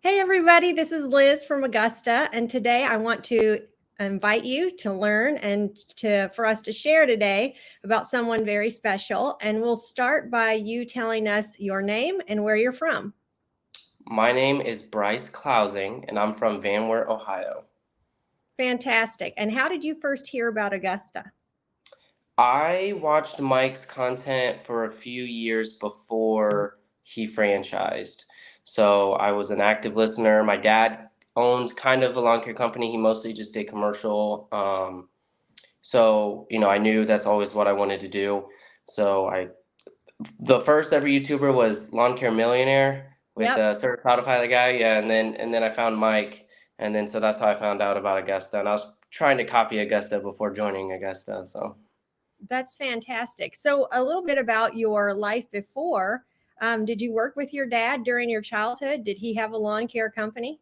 Hey everybody, this is Liz from Augusta, and today I want to invite you to learn and for us to share today about someone very special. And we'll start by you telling us your name and where you're from. My name is Bryce Klausing, and I'm from Van Wert, Ohio. Fantastic. And how did you first hear about Augusta? I watched Mike's content for a few years before he franchised. So I was an active listener. My dad owns kind of a lawn care company. He mostly just did commercial. So I knew that's always what I wanted to do. The first ever YouTuber was Lawn Care Millionaire with Yep, Certified the guy, yeah, and then I found Mike, and then so that's how I found out about Augusta, and I was trying to copy Augusta before joining Augusta, so. that's fantastic. So, a little bit about your life before. Did you work with your dad during your childhood? Did he have a lawn care company?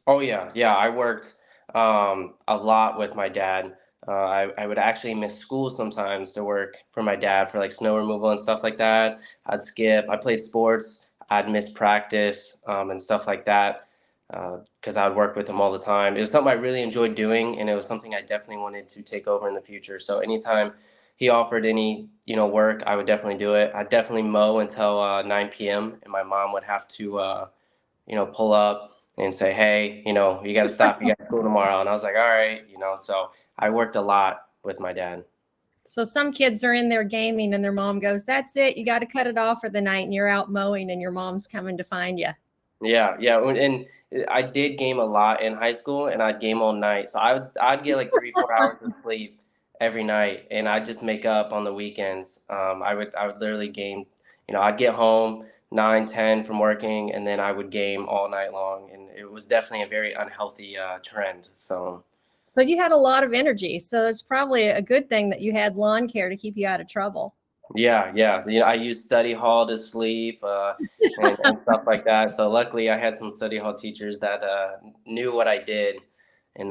Oh yeah, I worked a lot with my dad. I would actually miss school sometimes to work for my dad for like snow removal and stuff like that. I'd skip. I played sports. I'd miss practice and stuff like that because I would work with him all the time. It was something I really enjoyed doing, and it was something I definitely wanted to take over in the future. So anytime he offered any work, I would definitely do it. I'd definitely mow until 9 p.m. and my mom would have to pull up and say, hey, you got to stop. You got school tomorrow. And I was like, all right, so I worked a lot with my dad. So some kids are in there gaming and their mom goes, "That's it. You got to cut it off for the night." And you're out mowing and your mom's coming to find you. Yeah. And I did game a lot in high school, and I'd game all night. So I'd get like 3, 4 hours of sleep every night, and I'd just make up on the weekends. I would literally game. I'd get home 9, 10 from working, and then I would game all night long, and it was definitely a very unhealthy trend. So. So you had a lot of energy. So it's probably a good thing that you had lawn care to keep you out of trouble. Yeah. I used study hall to sleep and stuff like that. So luckily, I had some study hall teachers that knew what I did, and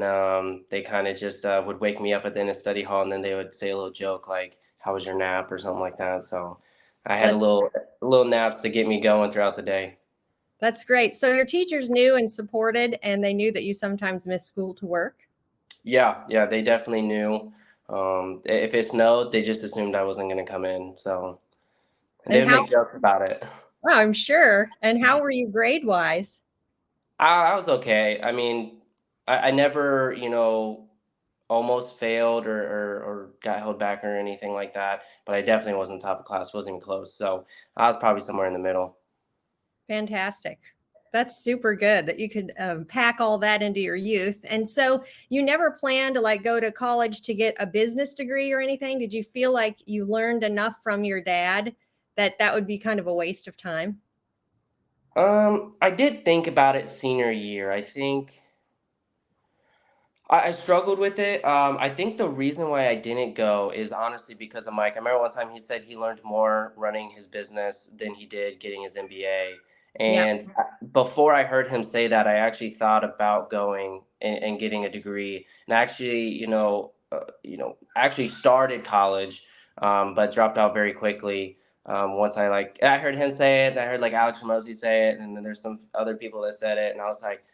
they kind of just would wake me up at the end of study hall, and then they would say a little joke like, "How was your nap?" or something like that. So I had a That's little naps to get me going throughout the day. that's great. So your teachers knew and supported, and they knew that you sometimes missed school to work. Yeah, they definitely knew. If it snowed, they just assumed I wasn't going to come in. So and they And would how? make jokes about it. Well, I'm sure. And how were you grade wise? I was okay. I mean, I never, almost failed or got held back or anything like that, but I definitely wasn't top of class, wasn't even close. So I was probably somewhere in the middle. Fantastic. That's super good that you could pack all that into your youth. And so you never planned to like go to college to get a business degree or anything. Did you feel like you learned enough from your dad that that would be kind of a waste of time? I did think about it senior year. I think I struggled with it. I think the reason why I didn't go is honestly because of Mike. I remember one time he said he learned more running his business than he did getting his MBA. Yeah. And before I heard him say that, I actually thought about going and getting a degree. And actually, actually started college, but dropped out very quickly. Once I heard him say it, I heard like Alex Ramosi say it, and then there's some other people that said it, and I was like,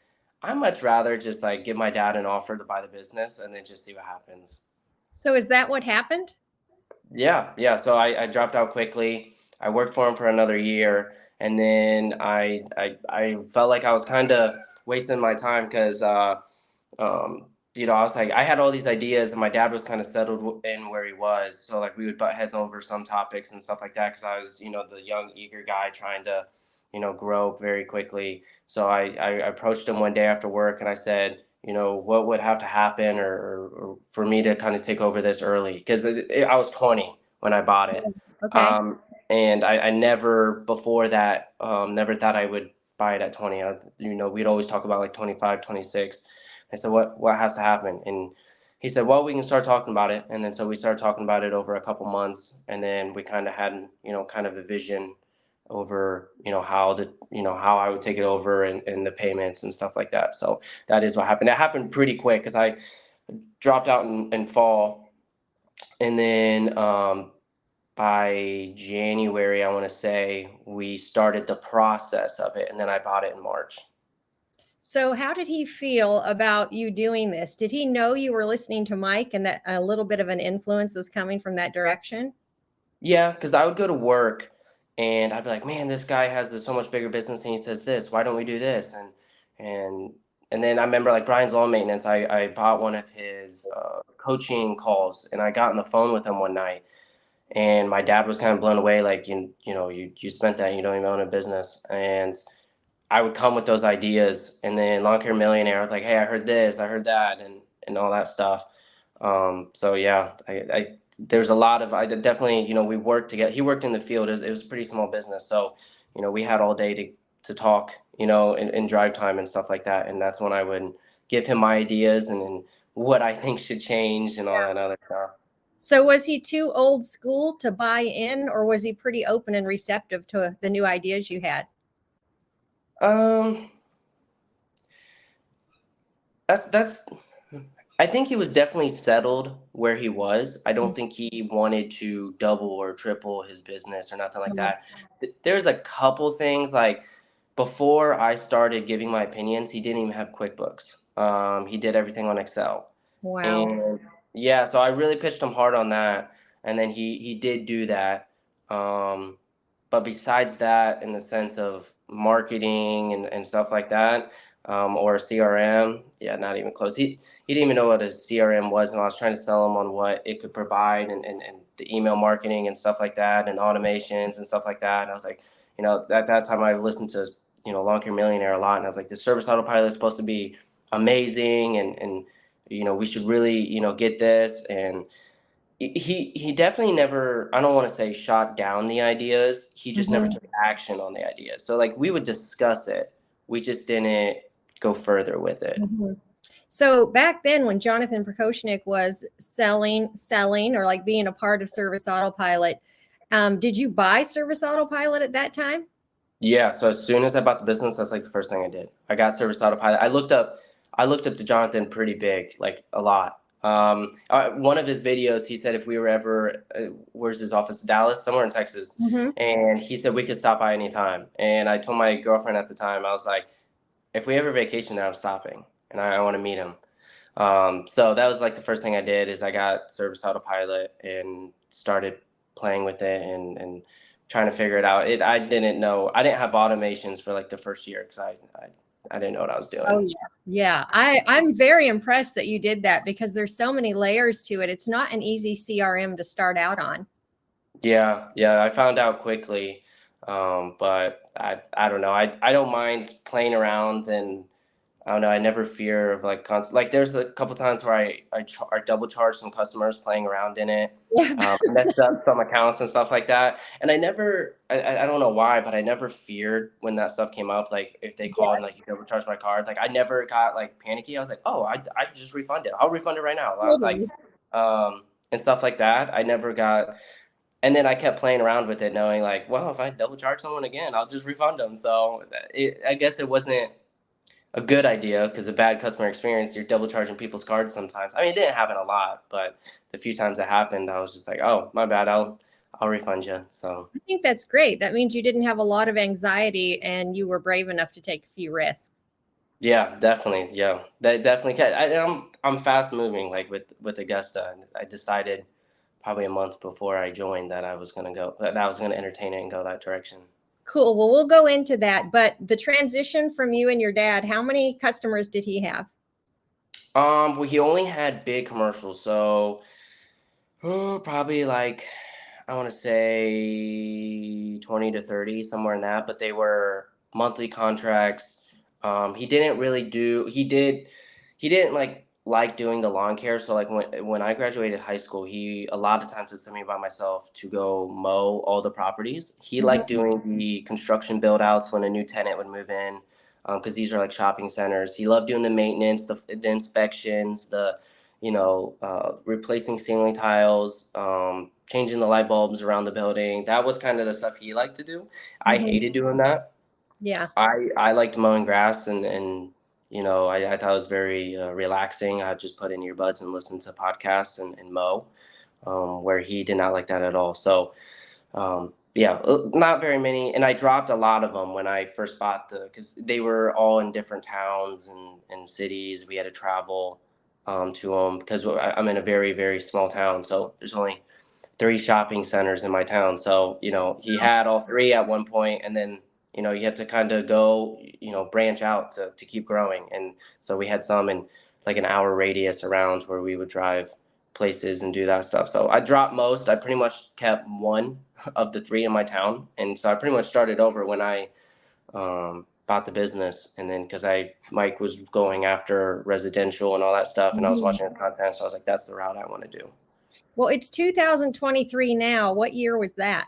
I'd much rather just like give my dad an offer to buy the business and then just see what happens. So is that what happened? Yeah. So I dropped out quickly. I worked for him for another year, and then I felt like I was kind of wasting my time because I was like I had all these ideas, and my dad was kind of settled in where he was. So like we would butt heads over some topics and stuff like that because I was the young eager guy trying to grow very quickly. So I approached him one day after work and I said, what would have to happen or for me to kind of take over this early? Because I was 20 when I bought it. Okay. Um, and I never before that, never thought I would buy it at 20. We'd always talk about like 25, 26. I said, what has to happen? And he said, well, we can start talking about it. And then so we started talking about it over a couple months. And then we kind of had, kind of a vision over how I would take it over and the payments and stuff like that. So that is what happened. It happened pretty quick because I dropped out in fall, and then by January I want to say we started the process of it, and then I bought it in March. So how did he feel about you doing this? Did he know you were listening to Mike and that a little bit of an influence was coming from that direction? Yeah, because I would go to work and I'd be like, man, this guy has this so much bigger business and he says this. Why don't we do this? And and then I remember like Brian's lawn maintenance. I bought one of his coaching calls and I got on the phone with him one night and my dad was kind of blown away. Like you spent that and you don't even own a business. And I would come with those ideas and then Lawn Care Millionaire, I was like, hey, I heard this, I heard that, and all that stuff. So yeah, I there's a lot of I definitely we worked together. He worked in the field. It was a pretty small business, so we had all day to talk, in drive time and stuff like that. And that's when I would give him my ideas and what I think should change and all that other stuff. So was he too old school to buy in, or was he pretty open and receptive to the new ideas you had? Um, that's I think he was definitely settled where he was. I don't think he wanted to double or triple his business or nothing like Mhm. that. There's a couple things like before I started giving my opinions, he didn't even have QuickBooks. He did everything on Excel. Wow. And yeah, so I really pitched him hard on that. And then he did do that. Um, but besides that, in the sense of marketing and stuff like that, or CRM, yeah, not even close. He didn't even know what a CRM was, and I was trying to sell him on what it could provide and the email marketing and stuff like that, and automations and stuff like that. And I was like, at that time I listened to Lawn Care Millionaire a lot, and I was like, the service autopilot is supposed to be amazing, and we should really get this. And he definitely never, I don't want to say shot down the ideas. He just never Mhm. took action on the ideas. So like we would discuss it. We just didn't go further with it. Mhm. So back then, when Jonathan Prokoshnik was selling, or like being a part of Service Autopilot, did you buy Service Autopilot at that time? Yeah, so as soon as I bought the business, that's like the first thing I did. I got Service Autopilot. I looked up to Jonathan pretty big, like a lot. One of his videos, he said if we were ever, where's his office? Dallas, somewhere in Texas, Mhm. and he said we could stop by anytime. And I told my girlfriend at the time, I was like, if we ever vacation there, I'm stopping, and I want to meet him. So that was like the first thing I did is I got Service Autopilot and started playing with it and trying to figure it out. I didn't know, I didn't have automations for like the first year because I didn't know what I was Oh doing. yeah. Yeah. I'm very impressed that you did that because there's so many layers to it. It's not an easy CRM to start out on. Yeah, I found out quickly, but I don't know. I don't mind playing around and I don't know. I never fear of like like there's a couple times where I double charged some customers playing around in it, Yeah. messed up some accounts and stuff like that. And I don't know why, but I never feared when that stuff came up. Like if they called and Yes. like you double charged my card, like I never got like panicky. I was like, oh, I just refund it. I'll refund it right now. I was like, Totally. and stuff like that. I never got. And then I kept playing around with it, knowing like, well, if I double charge someone again, I'll just refund them. So I guess it wasn't a good idea because a bad customer experience, you're double charging people's cards sometimes. I mean, it didn't happen a lot, but the few times it happened, I was just like, oh, my bad. I'll refund you. So I think that's great. That means you didn't have a lot of anxiety and you were brave enough to take a few risks. yeah, definitely. Yeah, that definitely can. I'm fast moving like with Augusta. And I decided probably a month before I joined that I was gonna entertain it and go that direction. Cool. Well, we'll go into that. But the transition from you and your dad, how many customers did he have? Well, he only had big commercials, so probably like I want to say 20 to 30, somewhere in that, but they were monthly contracts. He didn't really do he didn't like doing the lawn care. So like when I graduated high school, he a lot of times would send me by myself to go mow all the properties. He liked Mhm. doing the construction build outs when a new tenant would move in. Because these are like shopping centers. He loved doing the maintenance, the inspections, replacing ceiling tiles, changing the light bulbs around the building. That was kind of the stuff he liked to do. I Mhm. hated doing that. Yeah. I liked mowing grass and I thought it was very relaxing. I'd just put in earbuds and listen to podcasts and mow, where he did not like that at all. So Yeah, not very many, and I dropped a lot of them when I first bought because they were all in different towns and cities. We had to travel to them because I'm in a very, very small town, so there's only three shopping centers in my town. So, he had all three at one point, and then, you have to kind of go, branch out to keep growing. And so we had some in like an hour radius around where we would drive places and do that stuff. So I dropped most. I pretty much kept one of the three in my town. And so I pretty much started over when I bought the business. And then because Mike was going after residential and all that stuff, and I was Mhm. watching his content. So I was like, that's the route I want to do. Well, it's 2023 now. What year was that?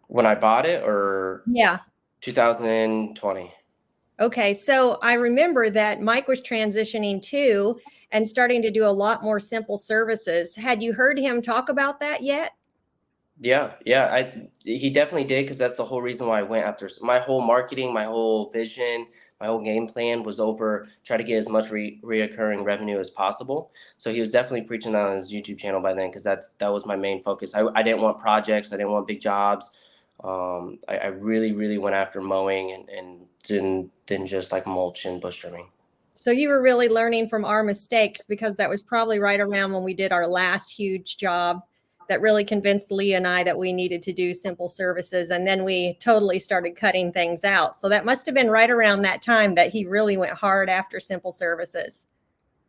When I bought it, or Yeah. 2020? Okay. So I remember that Mike was transitioning too and starting to do a lot more simple services. Had you heard him talk about that yet? Yeah, yeah. He definitely did, because that's the whole reason why I went after my whole marketing, my whole vision, my whole game plan was over try to get as much reoccurring revenue as possible. So he was definitely preaching that on his YouTube channel by then, because that was my main focus. I didn't want projects, I didn't want big jobs. I really, really went after mowing and didn't just like mulch and bush trimming. So you were really learning from our mistakes, because that was probably right around when we did our last huge job that really convinced Lee and I that we needed to do simple services. And then we totally started cutting things out. So that must have been right around that time that he really went hard after simple services.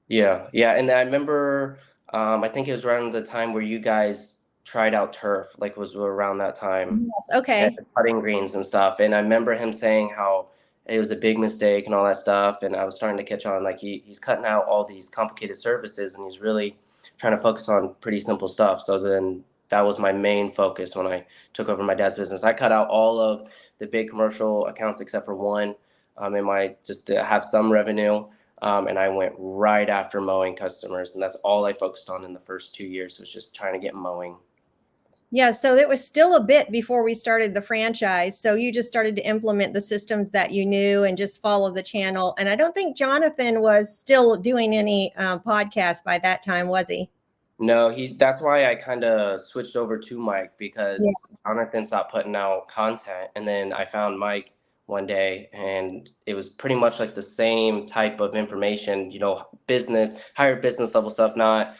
Yeah, yeah. And I remember, I think it was around the time where you guys tried out turf, like was around that time, Yes. and Okay. putting greens and stuff. And I remember him saying how it was a big mistake and all that stuff. And I was starting to catch on, like he's cutting out all these complicated services and he's really trying to focus on pretty simple stuff. So then that was my main focus when I took over my dad's business. I cut out all of the big commercial accounts except for one, in my just to have some revenue. And I went right after mowing customers, and that's all I focused on in the first 2 years, was just trying to get mowing. Yeah. So it was still a bit before we started the franchise. So you just started to implement the systems that you knew and just follow the channel. And I don't think Jonathan was still doing any podcasts by that time, was he? No, that's why I kind of switched over to Mike, Yeah. because Jonathan stopped putting out content. And then I found Mike one day, and it was pretty much like the same type of information, higher business level stuff, not,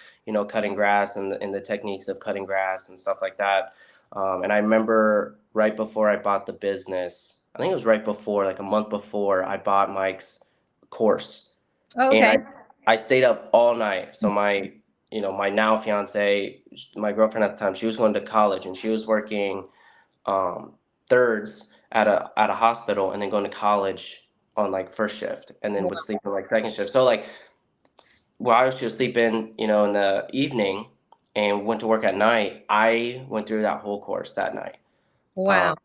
cutting grass and the techniques of cutting grass and stuff like that. And I remember right before I bought the business, I think it was right before, like a month before, I bought Mike's course. Oh, And okay. I stayed up all night. So my now fiance, my girlfriend at the time, she was going to college and she was working thirds at a hospital, and then going to college on like first shift, and then would sleep on like second shift. So like while she was sleeping, in the evening and went to work at night, I went through that whole course that night. Wow.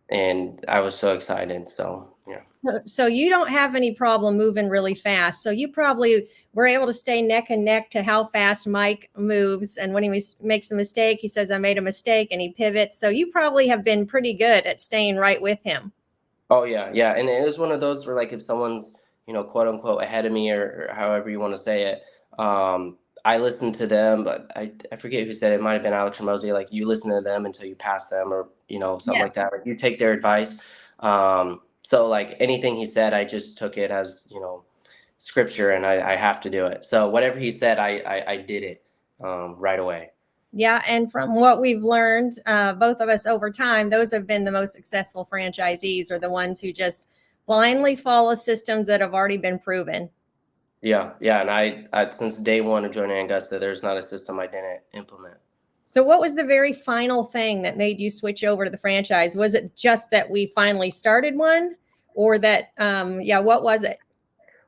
And I was so excited. So yeah. So you don't have any problem moving really fast. So you probably were able to stay neck and neck to how fast Mike moves. And when he makes a mistake, he says, I made a mistake, and he pivots. So you probably have been pretty good at staying right with him. Oh yeah, yeah. And it was one of those where, like, if someone's, quote unquote ahead of me, or however you want to say it, I listen to them, but I forget who said it. It might have been Alex Ramosi, like, you listen to them until you pass them, or something like Yes. that. Like, you take their advice. So like anything he said, I just took it as, scripture, and I have to do it. So whatever he said, I did it right away. Yeah. And from what we've learned, both of us over time, those have been the most successful franchisees, are the ones who just blindly follow systems that have already been proven. Yeah, yeah. And I since day one of joining Augusta, there's not a system I didn't implement. So what was the very final thing that made you switch over to the franchise? Was it just that we finally started one, or that, yeah, what was it?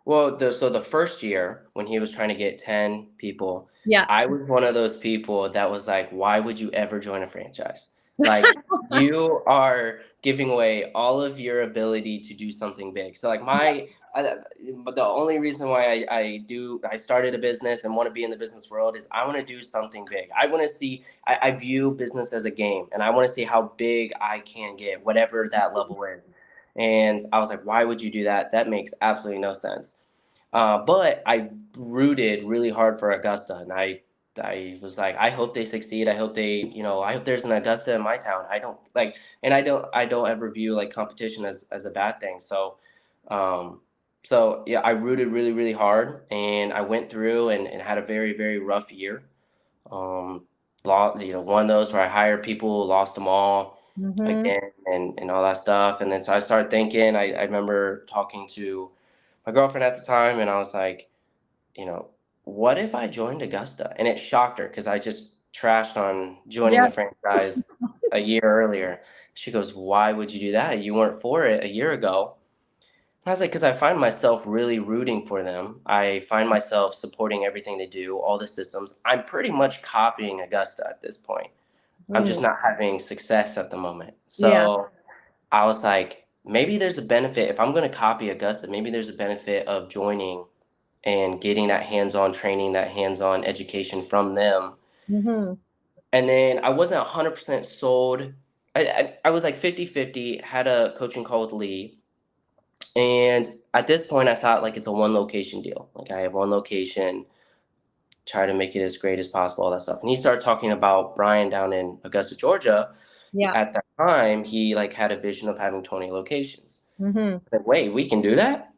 Well, so the first year when he was trying to get 10 people, Yeah. I was one of those people that was like, why would you ever join a franchise? Like, you are giving away all of your ability to do something big. So like but the only reason why I started a business and want to be in the business world is I want to do something big. I want to see, I view business as a game, and I want to see how big I can get, whatever that level is. And I was like, why would you do that? That makes absolutely no sense. But I rooted really hard for Augusta, and I I was like, I hope they succeed. I hope they, I hope there's an Augusta in my town. I don't like, and I don't ever view like competition as a bad thing. Um, so yeah, I rooted really, really hard, and I went through and had a very, very rough year. Um, one of those where I hired people, lost them all Mm-hmm. again, and all that stuff. And then so I started thinking. I remember talking to my girlfriend at the time, and I was like, you know, what if I joined Augusta? And it shocked her because I just trashed on joining Yeah. a franchise a year earlier. She goes, "Why would you do that? You weren't for it a year ago." And I was like, "Because I find myself really rooting for them. I find myself supporting everything they do, all the systems. I'm pretty much copying Augusta at this point. I'm just Mm. not having success at the moment." Yeah. So I was like, maybe there's a benefit if I'm going to copy Augusta. Maybe there's a benefit of joining and getting that hands-on training, that hands-on education from them. Mm-hmm. And then I wasn't 100% sold. I was like 50-50, had a coaching call with Lee. And at this point, I thought like it's a one location deal. Like I have one location, try to make it as great as possible, all that stuff. And he started talking about Brian down in Augusta, Georgia. Yeah. At that time, he like had a vision of having 20 locations. Mm-hmm. I said, wait, we can do that?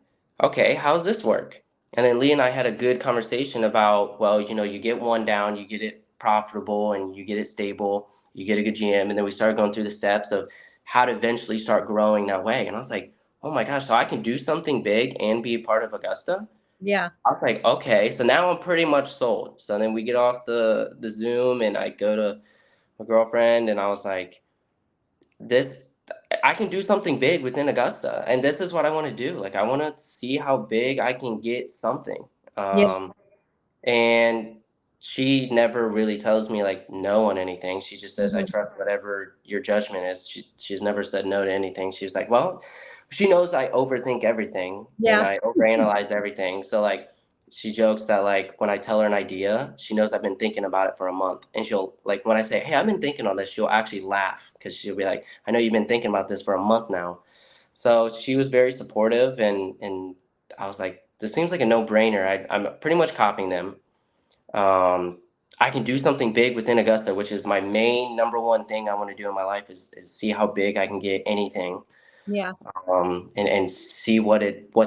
Okay, how's this work? And then Lee and I had a good conversation about, well, you get one down, you get it profitable and you get it stable, you get a good GM. And then we started going through the steps of how to eventually start growing that way. And I was like, oh my gosh, so I can do something big and be a part of Augusta? Yeah. I was like, okay, so now I'm pretty much sold. So then we get off the Zoom and I go to my girlfriend and I was like, this I can do something big within Augusta, and this is what I want to do. Like I want to see how big I can get something. Yeah. And she never really tells me like no on anything. She just says I Mm-hmm. trust whatever your judgment is. She's never said no to anything. She was like, well, she knows I overthink everything and Yeah. I overanalyze everything. So like she jokes that like when I tell her an idea, she knows I've been thinking about it for a month. And she'll like when I say, hey, I've been thinking on this, she'll actually laugh because she'll be like, I know you've been thinking about this for a month now. So she was very supportive and I was like, this seems like a no-brainer. I'm pretty much copying them. um, I can do something big within Augusta, which is my main number one thing I want to do in my life is see how big I can get anything, Yeah. and see what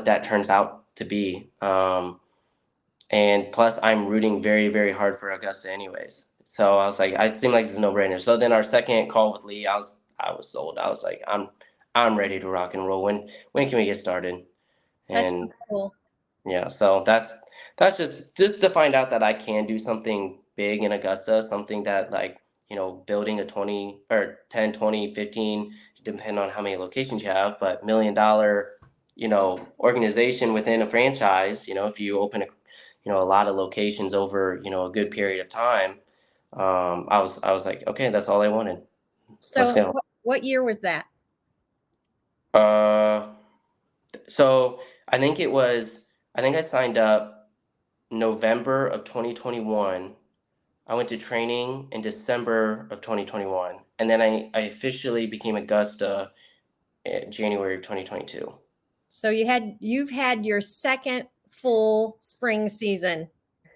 that turns out to be. And plus, I'm rooting very, very hard for Augusta anyways. So I was like, I seem like it's a no-brainer. So then our second call with Lee, I was sold. I was like, I'm ready to rock and roll. When can we get started? That's And cool. yeah, so that's just to find out that I can do something big in Augusta, something that like, building a 20 or 10, 20, 15, depending on how many locations you have, but $1 million, organization within a franchise, if you open a lot of locations over, a good period of time. I was like, okay, that's all I wanted. Let's So go. what year was that? Uh, so I think I signed up November of 2021. I went to training in December of 2021, and then I officially became Augusta in January of 2022. So you've had your second full spring season.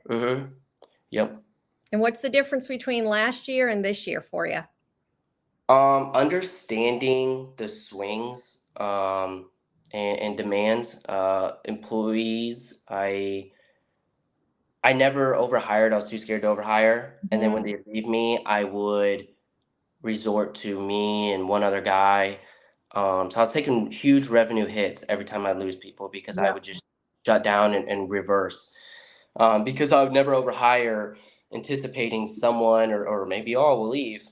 Mm-hmm. Yep. And what's the difference between last year and this year for you? Understanding the swings and demands, employees. I never overhired. I was too scared to overhire, and then when Mhm. they leave me, I would resort to me and one other guy. So I was taking huge revenue hits every time I lose people because I Yeah. would just shut down and reverse. Because I would never overhire, anticipating someone or maybe all will leave.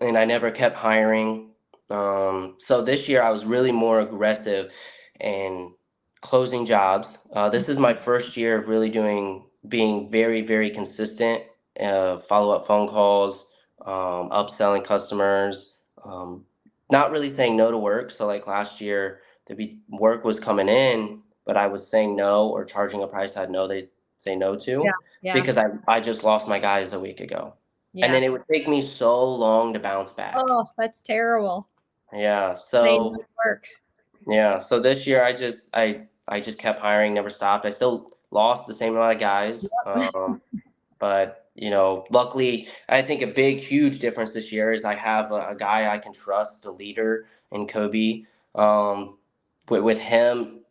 And I never kept hiring. So this year I was really more aggressive and closing jobs. This is my first year of really being very, very consistent, follow-up phone calls, upselling customers, not really saying no to work. So like last year, work was coming in, but I was saying no or charging a price I'd know they'd say no Yeah. to Yeah. because I just lost my guys a week ago. And Yeah. then it would take me so long to bounce back. Oh, that's terrible. Yeah. Made me So work. yeah. So this year I just kept hiring, never stopped. I still lost the same amount of guys. But, luckily, I think a big, huge difference this year is I have a guy I can trust, a leader in Kobe. Um, with him,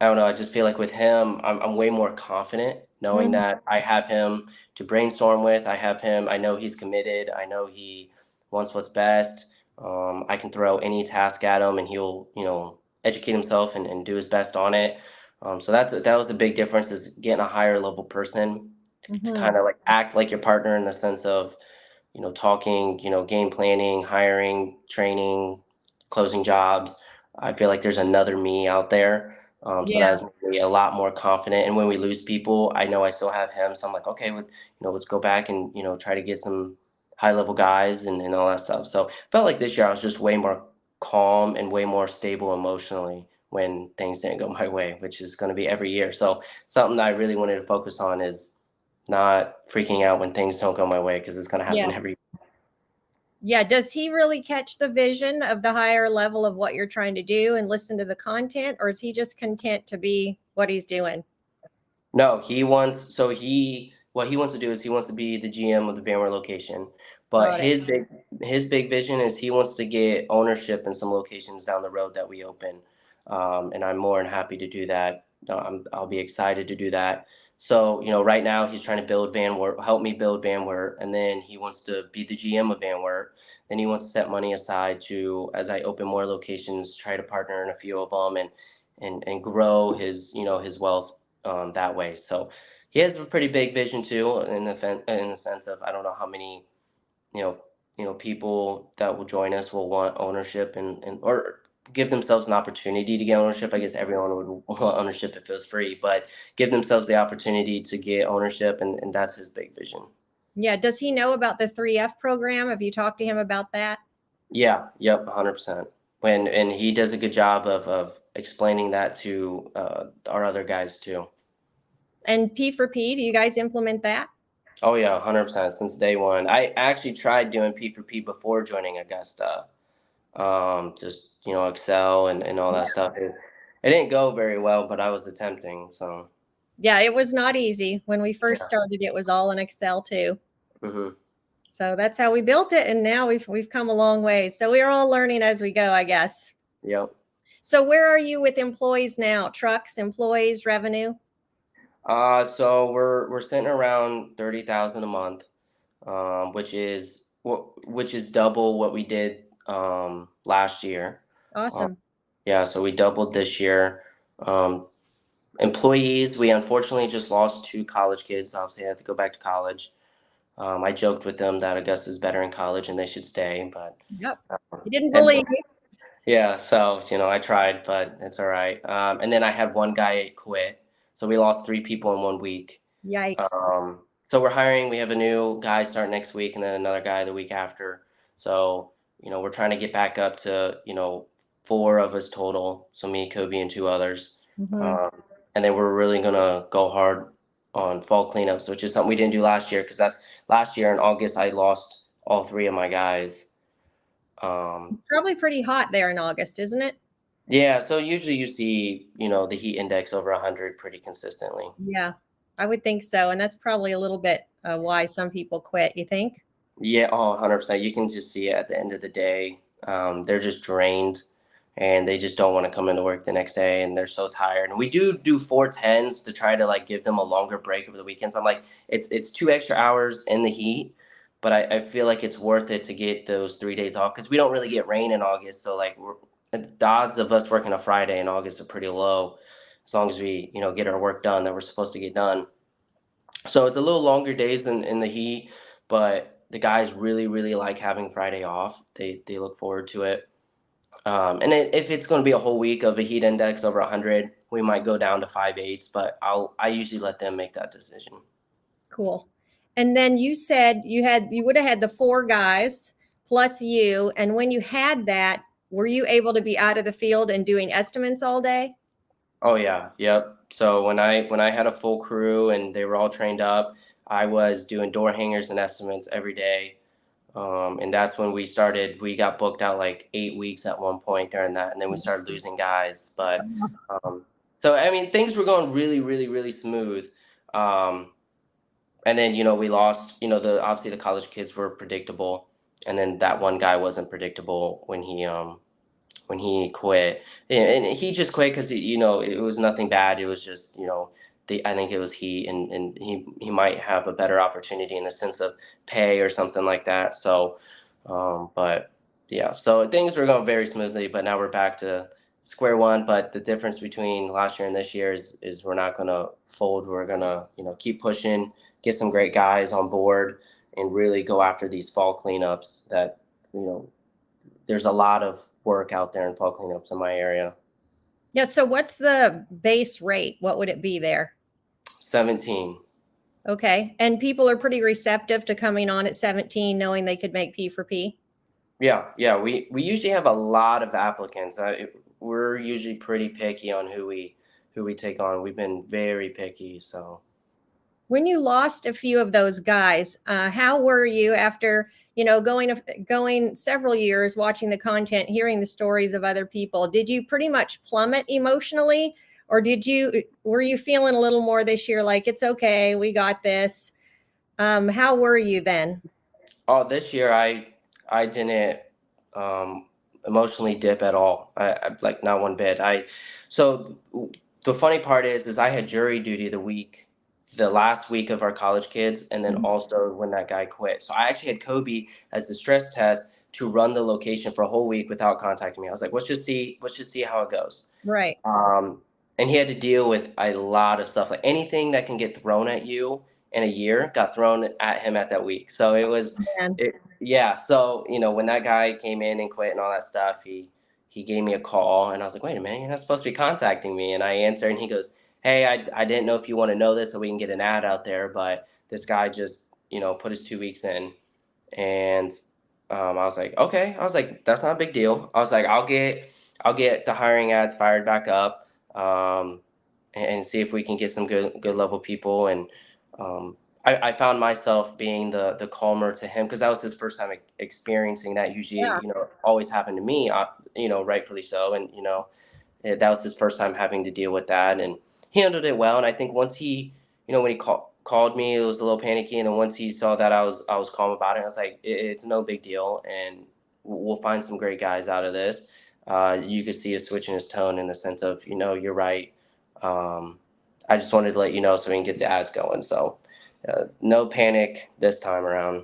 I don't know. I just feel like with him, I'm way more confident knowing Mhm. that I have him to brainstorm with. I have him. I know he's committed. I know he wants what's best. I can throw any task at him, and he'll, educate himself and do his best on it. So that was the big difference, is getting a higher level person to Mhm. kind of like act like your partner in the sense of, talking, game planning, hiring, training, closing jobs. I feel like there's another me out there. So that Yeah. has made me a lot more confident. And when we lose people, I know I still have him. So I'm like, okay, let's go back and, try to get some high level guys and all that stuff. So I felt like this year I was just way more calm and way more stable emotionally when things didn't go my way, which is going to be every year. So something that I really wanted to focus on is not freaking out when things don't go my way, because it's going to Yeah. happen every. Yeah. Does he really catch the vision of the higher level of what you're trying to do and listen to the content, or is he just content to be what he's doing? No, he wants, so he what he wants to do is he wants to be the GM of the VMware location. But Got it. his big vision is he wants to get ownership in some locations down the road that we open. And I'm more than happy to do that. I'll be excited to do that. So, right now he's trying to build VanWert, help me build VanWert, and then he wants to be the GM of VanWert. Then he wants to set money aside to, as I open more locations, try to partner in a few of them and grow his wealth that way. So he has a pretty big vision too, in the sense of, I don't know how many you know people that will join us will want ownership and or give themselves an opportunity to get ownership. I guess everyone would want ownership if it was free, but give themselves the opportunity to get ownership, and that's his big vision. Yeah. Does he know about the 3F program? Have you talked to him about that? Yeah, yep, 100%. And he does a good job of explaining that to our other guys too. And P for P, do you guys implement that? Oh yeah, 100% since day one. I actually tried doing P for P before joining Augusta. Just Excel and all that stuff. It didn't go very well, but I was attempting. So Yeah, it was not easy. When we first yeah. started, it was all in Excel too. Hmm. So that's how we built it, and now we've come a long way. So we're all learning as we go, I guess. Yep. So where are you with employees now? Trucks, employees, revenue? So we're sitting around 30,000 a month, which is double what we did last year. Uh, Awesome. yeah, so we doubled this year. Um, Employees, we unfortunately just lost two college kids. Obviously, they have to go back to college. I joked with them that Augusta's better in college and they should stay, but Yep. um, You didn't and believe me. yeah, so I tried, but it's all right. And then I had one guy quit, so we lost three people in 1 week. Yikes. So we're hiring. We have a new guy start next week, and then another guy the week after. So we're trying to get back up to four of us total. So me, Kobe, and two others. Mhm. Um, and then we're really gonna go hard on fall cleanups, which is something we didn't do last year, because that's last year in August I lost all three of my guys. Um, It's probably pretty hot there in August, isn't it? yeah, so usually you see the heat index over 100 pretty consistently. Yeah, I would think so. And that's probably a little bit why some people quit, you think? Yeah, oh, 100%. You can just see it at the end of the day. They're just drained and they just don't want to come into work the next day, and they're so tired. And we do 410s to try to like give them a longer break over the weekends. I'm like, it's 2 extra hours in the heat, but I feel like it's worth it to get those 3 days off, because we don't really get rain in August. So like the odds of us working a Friday in August are pretty low, as long as we, get our work done that we're supposed to get done. So it's a little longer days in the heat, but the guys really, really like having Friday off. They look forward to it. And if it's going to be a whole week of a heat index over 100, we might go down to 5/8. But I usually let them make that decision. Cool. And then you said you would have had the four guys plus you. And when you had that, were you able to be out of the field and doing estimates all day? Oh yeah, yep. So when I had a full crew and they were all trained up, I was doing door hangers and estimates every day. And that's when we got booked out like 8 weeks at one point during that, and then we started losing guys. But um, so I mean, things were going really, really, really smooth. Um, And then, we lost, the obviously the college kids were predictable, and then that one guy wasn't predictable when he quit. And he just quit because it was nothing bad. It was just, I think it was and he might have a better opportunity in the sense of pay or something like that. So, but yeah, so things were going very smoothly, but now we're back to square one. But the difference between last year and this year is we're not going to fold. We're going to, keep pushing, get some great guys on board, and really go after these fall cleanups that, you know, there's a lot of work out there in fall cleanups in my area. Yeah. So what's the base rate? What would it be there? 17. Okay. And people are pretty receptive to coming on at 17, knowing they could make P for P. Yeah. We usually have a lot of applicants. We're usually pretty picky on who we take on. We've been very picky. So When you lost a few of those guys, how were you after going several years, watching the content, hearing the stories of other people? Did you pretty much plummet emotionally, or were you feeling a little more this year, like it's okay, we got this? How were you then? this year I didn't um, emotionally dip at all. I like not one bit. So the funny part is I had jury duty the last week of our college kids, and then also when that guy quit. So I actually had Kobe as the stress test to run the location for a whole week without contacting me. I was like, let's just see how it goes. Right. Um, and he had to deal with a lot of stuff, like anything that can get thrown at you in a year got thrown at him at that week. So And yeah. So when that guy came in and quit and all that stuff, he gave me a call, and I was like, wait a minute, you're not supposed to be contacting me. And I answered, and he goes, hey, I didn't know if you want to know this so we can get an ad out there, but this guy just put his 2 weeks in, and I was like, okay. I was like, that's not a big deal. I was like, I'll get the hiring ads fired back up, and see if we can get some good level people. And um, I found myself being the calmer to him because that was his first time experiencing that. Usually, yeah, always happened to me, rightfully so. And that was his first time having to deal with that, and he handled it well. And I think once he, when he called me, it was a little panicky, and then once he saw that I was calm about it, I was like, it's no big deal, and we'll find some great guys out of this. You could see a switch in his tone in the sense of, you're right. Um, I just wanted to let you know so we can get the ads going. So no panic this time around.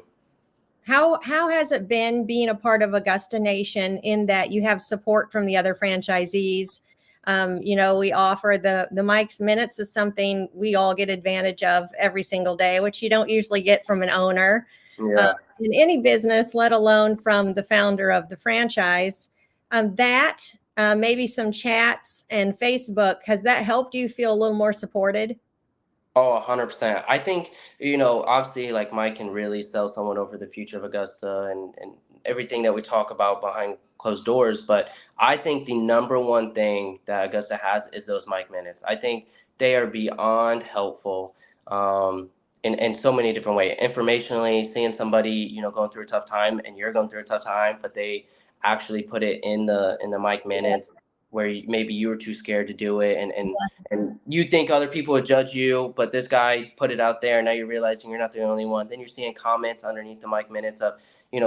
how has it been being a part of Augusta Nation in that you have support from the other franchisees? We offer the Mike's Minutes is something we all get advantage of every single day, which you don't usually get from an owner Yeah. in any business, let alone from the founder of the franchise. Maybe some chats and Facebook, has that helped you feel a little more supported? Oh, 100%. I think, obviously, like Mike can really sell someone over the future of Augusta and everything that we talk about behind closed doors. But I think the number one thing that Augusta has is those Mike minutes. I think they are beyond helpful, in so many different ways. Informationally, seeing somebody, going through a tough time, and you're going through a tough time, but they actually put it in the Mike minutes where maybe you were too scared to do it, and you think other people would judge you, but this guy put it out there, and now you're realizing you're not the only one. Then you're seeing comments underneath the Mike minutes of,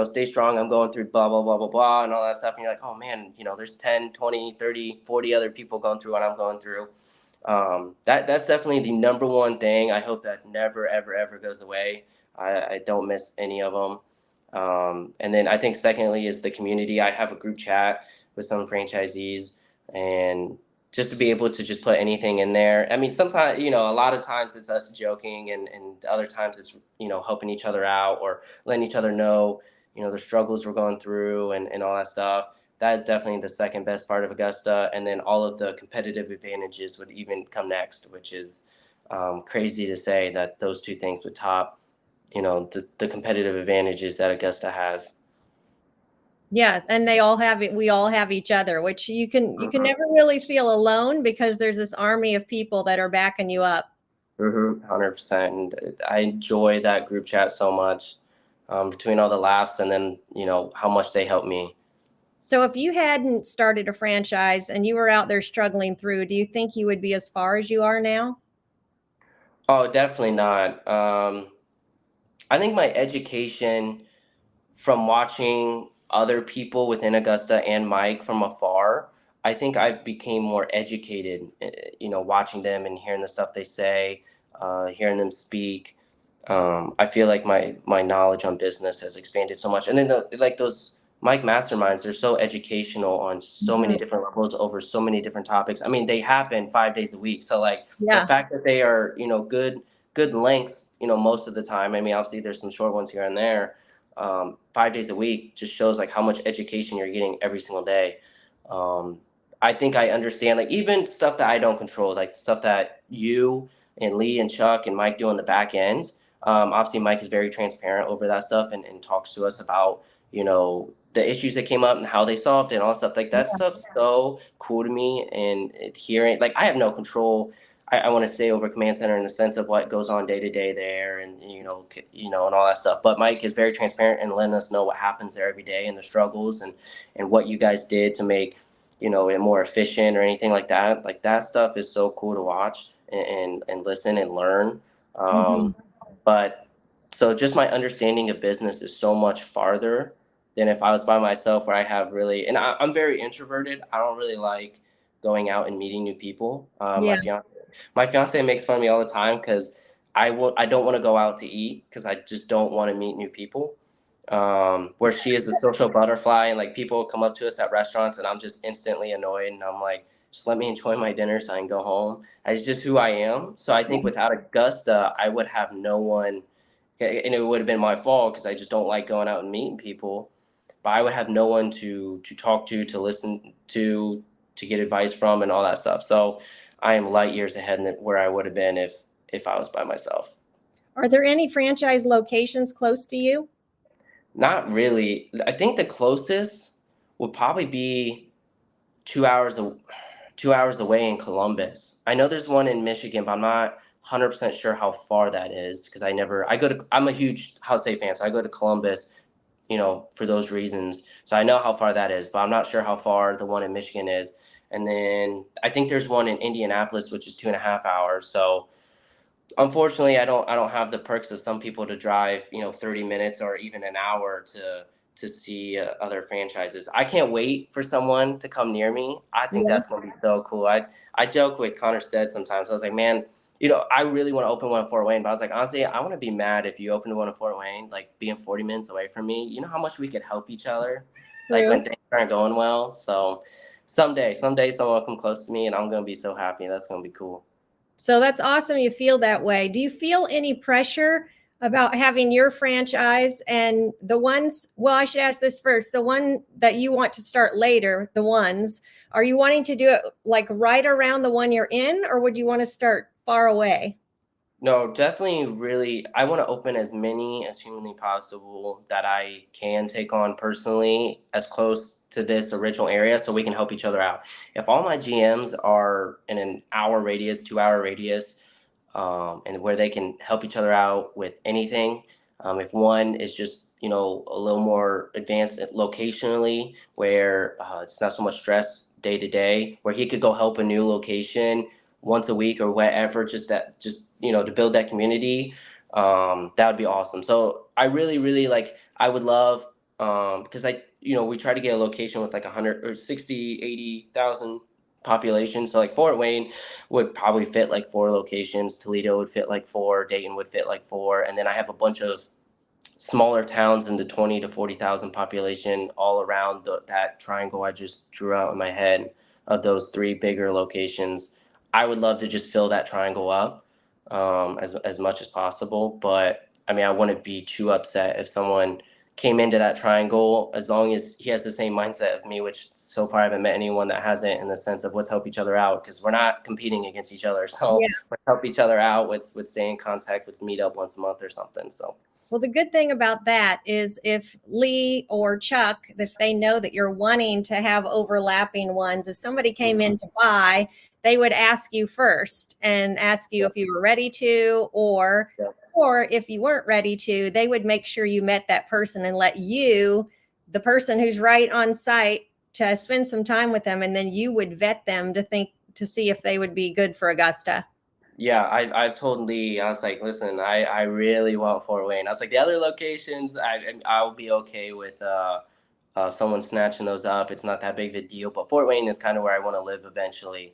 stay strong, I'm going through blah, blah, blah, blah, blah, and all that stuff. And you're like, oh man, there's 10, 20, 30, 40 other people going through what I'm going through. That's definitely the number one thing. I hope that never, ever, ever goes away. I don't miss any of them. And then I think secondly is the community. I have a group chat with some franchisees, and just to be able to just put anything in there. I mean, sometimes, a lot of times it's us joking, and other times it's, helping each other out or letting each other know, the struggles we're going through, and all that stuff. That is definitely the second best part of Augusta. And then all of the competitive advantages would even come next, which is crazy to say that those two things would top, the competitive advantages that Augusta has. Yeah, and they all have it. We all have each other, which you can never really feel alone because there's this army of people that are backing you up. 100%. And I enjoy that group chat so much, between all the laughs and then, how much they help me. So if you hadn't started a franchise and you were out there struggling through, do you think you would be as far as you are now? Oh, definitely not. I think my education from watching other people within Augusta and Mike from afar, I think I became more educated, watching them and hearing the stuff they say, hearing them speak. I feel like my knowledge on business has expanded so much. And then like those Mike masterminds, they're so educational on so many Mhm. different levels over so many different topics. I mean, they happen 5 days a week. So like the Yeah. fact that they are, good lengths, most of the time. I mean, obviously there's some short ones here and there. 5 days a week just shows like how much education you're getting every single day. Um, I think I understand like even stuff that I don't control, like stuff that you and Lee and Chuck and Mike do on the back end. Obviously, Mike is very transparent over that stuff and talks to us about, the issues that came up and how they solved it and all that stuff. Like that stuff's so cool to me. And hearing, like, I have no control. I want to say over command center in the sense of what goes on day to day there, and and all that stuff. But Mike is very transparent and letting us know what happens there every day and the struggles and what you guys did to make it more efficient or anything like that. Like that stuff is so cool to watch and listen and learn. Mhm. But so just my understanding of business is so much farther than if I was by myself, where I have really, and I'm very introverted. I don't really like going out and meeting new people. Yeah. My fiance makes fun of me all the time because I don't want to go out to eat because I just don't want to meet new people. Where she is a social butterfly, and like people come up to us at restaurants and I'm just instantly annoyed, and I'm like, just let me enjoy my dinner so I can go home. It's just who I am. So I think without Augusta, I would have no one, and it would have been my fault because I just don't like going out and meeting people. But I would have no one to talk to listen to get advice from, and all that stuff. So I am light years ahead in where I would have been if I was by myself. Are there any franchise locations close to you? Not really. I think the closest would probably be 2 hours 2 hours away in Columbus. I know there's one in Michigan, but I'm not 100% sure how far that is because I'm a huge House State fan, so I go to Columbus, for those reasons. So I know how far that is, but I'm not sure how far the one in Michigan is. And then I think there's one in Indianapolis, which is 2.5 hours. So unfortunately, I don't have the perks of some people to drive 30 minutes or even an hour to see other franchises. I can't wait for someone to come near me. I think Yeah. that's going to be so cool. I joke with Connor Stead sometimes. I was like, man, I really want to open one in Fort Wayne, but I was like, honestly, I want to be mad if you open one in Fort Wayne, like being 40 minutes away from me. You know how much we could help each other, like when True. things aren't going well. So someday someone will come close to me and I'm going to be so happy. That's going to be cool. So that's awesome you feel that way. Do you feel any pressure about having your franchise and the ones, well, I should ask this first, the one that you want to start later, the ones, are you wanting to do it like right around the one you're in, or would you want to start far away? No, definitely really I wanna open as many as humanly possible that I can take on personally as close to this original area so we can help each other out. If all my GMs are in an hour radius, 2 hour radius, and where they can help each other out with anything. If one is just a little more advanced locationally, where it's not so much stress day to day, where he could go help a new location once a week or whatever, just to build that community. That would be awesome. So I really, really like. I would love because we try to get a location with like 100 or 60, 80,000 population. So like Fort Wayne would probably fit like four locations. Toledo would fit like four. Dayton would fit like four. And then I have a bunch of smaller towns in the 20 to 40,000 population all around that triangle I just drew out in my head of those three bigger locations. I would love to just fill that triangle up as much as possible. But I mean, I wouldn't be too upset if someone came into that triangle as long as he has the same mindset of me, which so far I haven't met anyone that hasn't, in the sense of let's help each other out because we're not competing against each other. So Yeah. let's help each other out. Let's stay in contact. Let's meet up once a month or something. So. Well, the good thing about that is if Lee or Chuck, if they know that you're wanting to have overlapping ones, if somebody came in to buy, they would ask you first and ask you Yeah. if you were ready to, Yeah. or if you weren't ready to, they would make sure you met that person and let you, the person who's right on site, to spend some time with them, and then you would vet them to see if they would be good for Augusta. Yeah, I've told Lee, I was like, listen, I really want Fort Wayne. I was like, the other locations, I'll be okay with someone snatching those up. It's not that big of a deal. But Fort Wayne is kind of where I want to live eventually.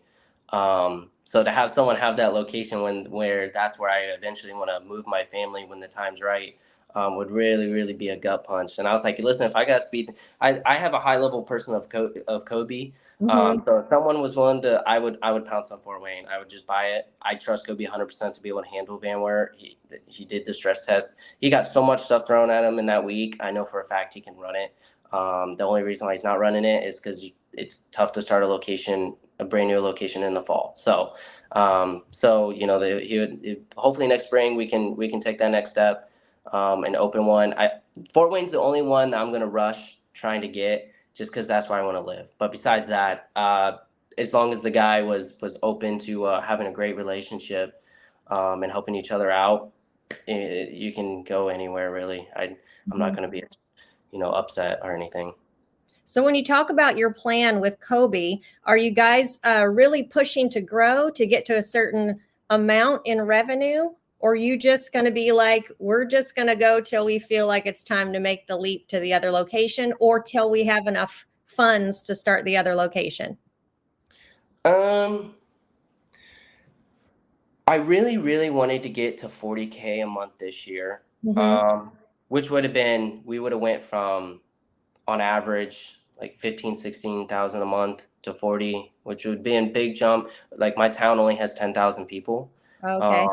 So to have someone have that location where that's where I eventually want to move my family when the time's right, would really, really be a gut punch. And I was like, listen, if I got speed, I have a high level person of Kobe. Hmm. So if someone was willing to, I would pounce on Fort Wayne. I would just buy it. I trust Kobe 100% to be able to handle VMware. He did the stress test. He got so much stuff thrown at him in that week. I know for a fact he can run it. The only reason why he's not running it is because it's tough to start a brand new location in the fall. So he would hopefully next spring we can take that next step, and open one. Fort Wayne's the only one that I'm gonna rush trying to get just because that's where I want to live. But besides that, as long as the guy was open to having a great relationship, and helping each other out, you can go anywhere really. I'm not gonna be upset or anything. So when you talk about your plan with Kobe, are you guys really pushing to grow to get to a certain amount in revenue? Or are you just going to be like, we're just going to go till we feel like it's time to make the leap to the other location or till we have enough funds to start the other location? Um, I really, really wanted to get to 40K a month this year. Mm-hmm. Which would have been, we would have went from on average like 15, 16,000 a month to 40, which would be a big jump. Like my town only has 10,000 people. Okay.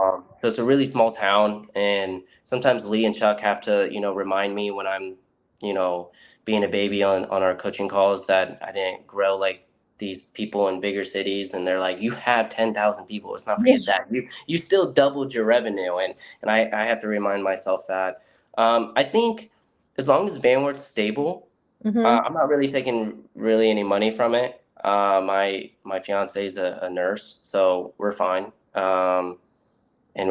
So it's a really small town. And sometimes Lee and Chuck have to, remind me when I'm, you know, being a baby on our coaching calls that I didn't grow like these people in bigger cities. And they're like, you have 10,000 people. Let's not Yeah. forget that you still doubled your revenue. And I have to remind myself that. I think as long as bandwidth's stable, Mm-hmm. I'm not really taking really any money from it. My fiance is a nurse, so we're fine. And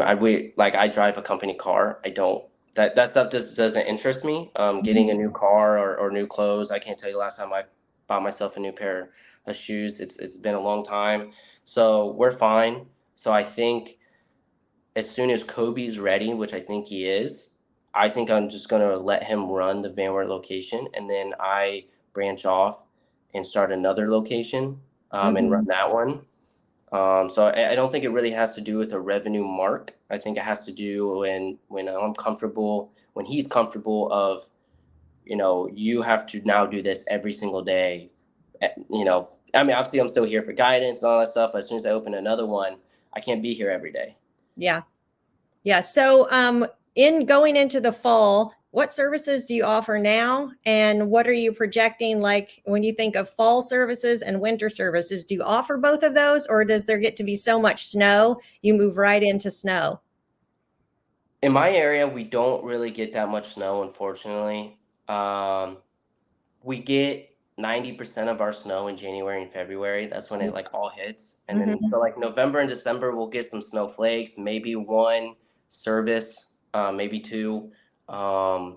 I drive a company car. I don't that stuff just doesn't interest me. Getting a new car or new clothes. I can't tell you last time I bought myself a new pair of shoes. It's been a long time, so we're fine. So I think as soon as Kobe's ready, which I think he is, I think I'm just gonna let him run the VMware location, and then I branch off and start another location, and run Mm-hmm. that one. So I don't think it really has to do with a revenue mark. I think it has to do when I'm comfortable, when he's comfortable of, you have to now do this every single day. I mean, obviously I'm still here for guidance and all that stuff, but as soon as I open another one, I can't be here every day. Yeah. Yeah. So, in going into the fall, what services do you offer now? And what are you projecting like when you think of fall services and winter services? Do you offer both of those, or does there get to be so much snow you move right into snow? In my area, we don't really get that much snow, unfortunately. Um, we get 90% of our snow in January and February. That's when it like all hits. And then Mm-hmm. so like November and December we'll get some snowflakes, maybe one service, maybe two. But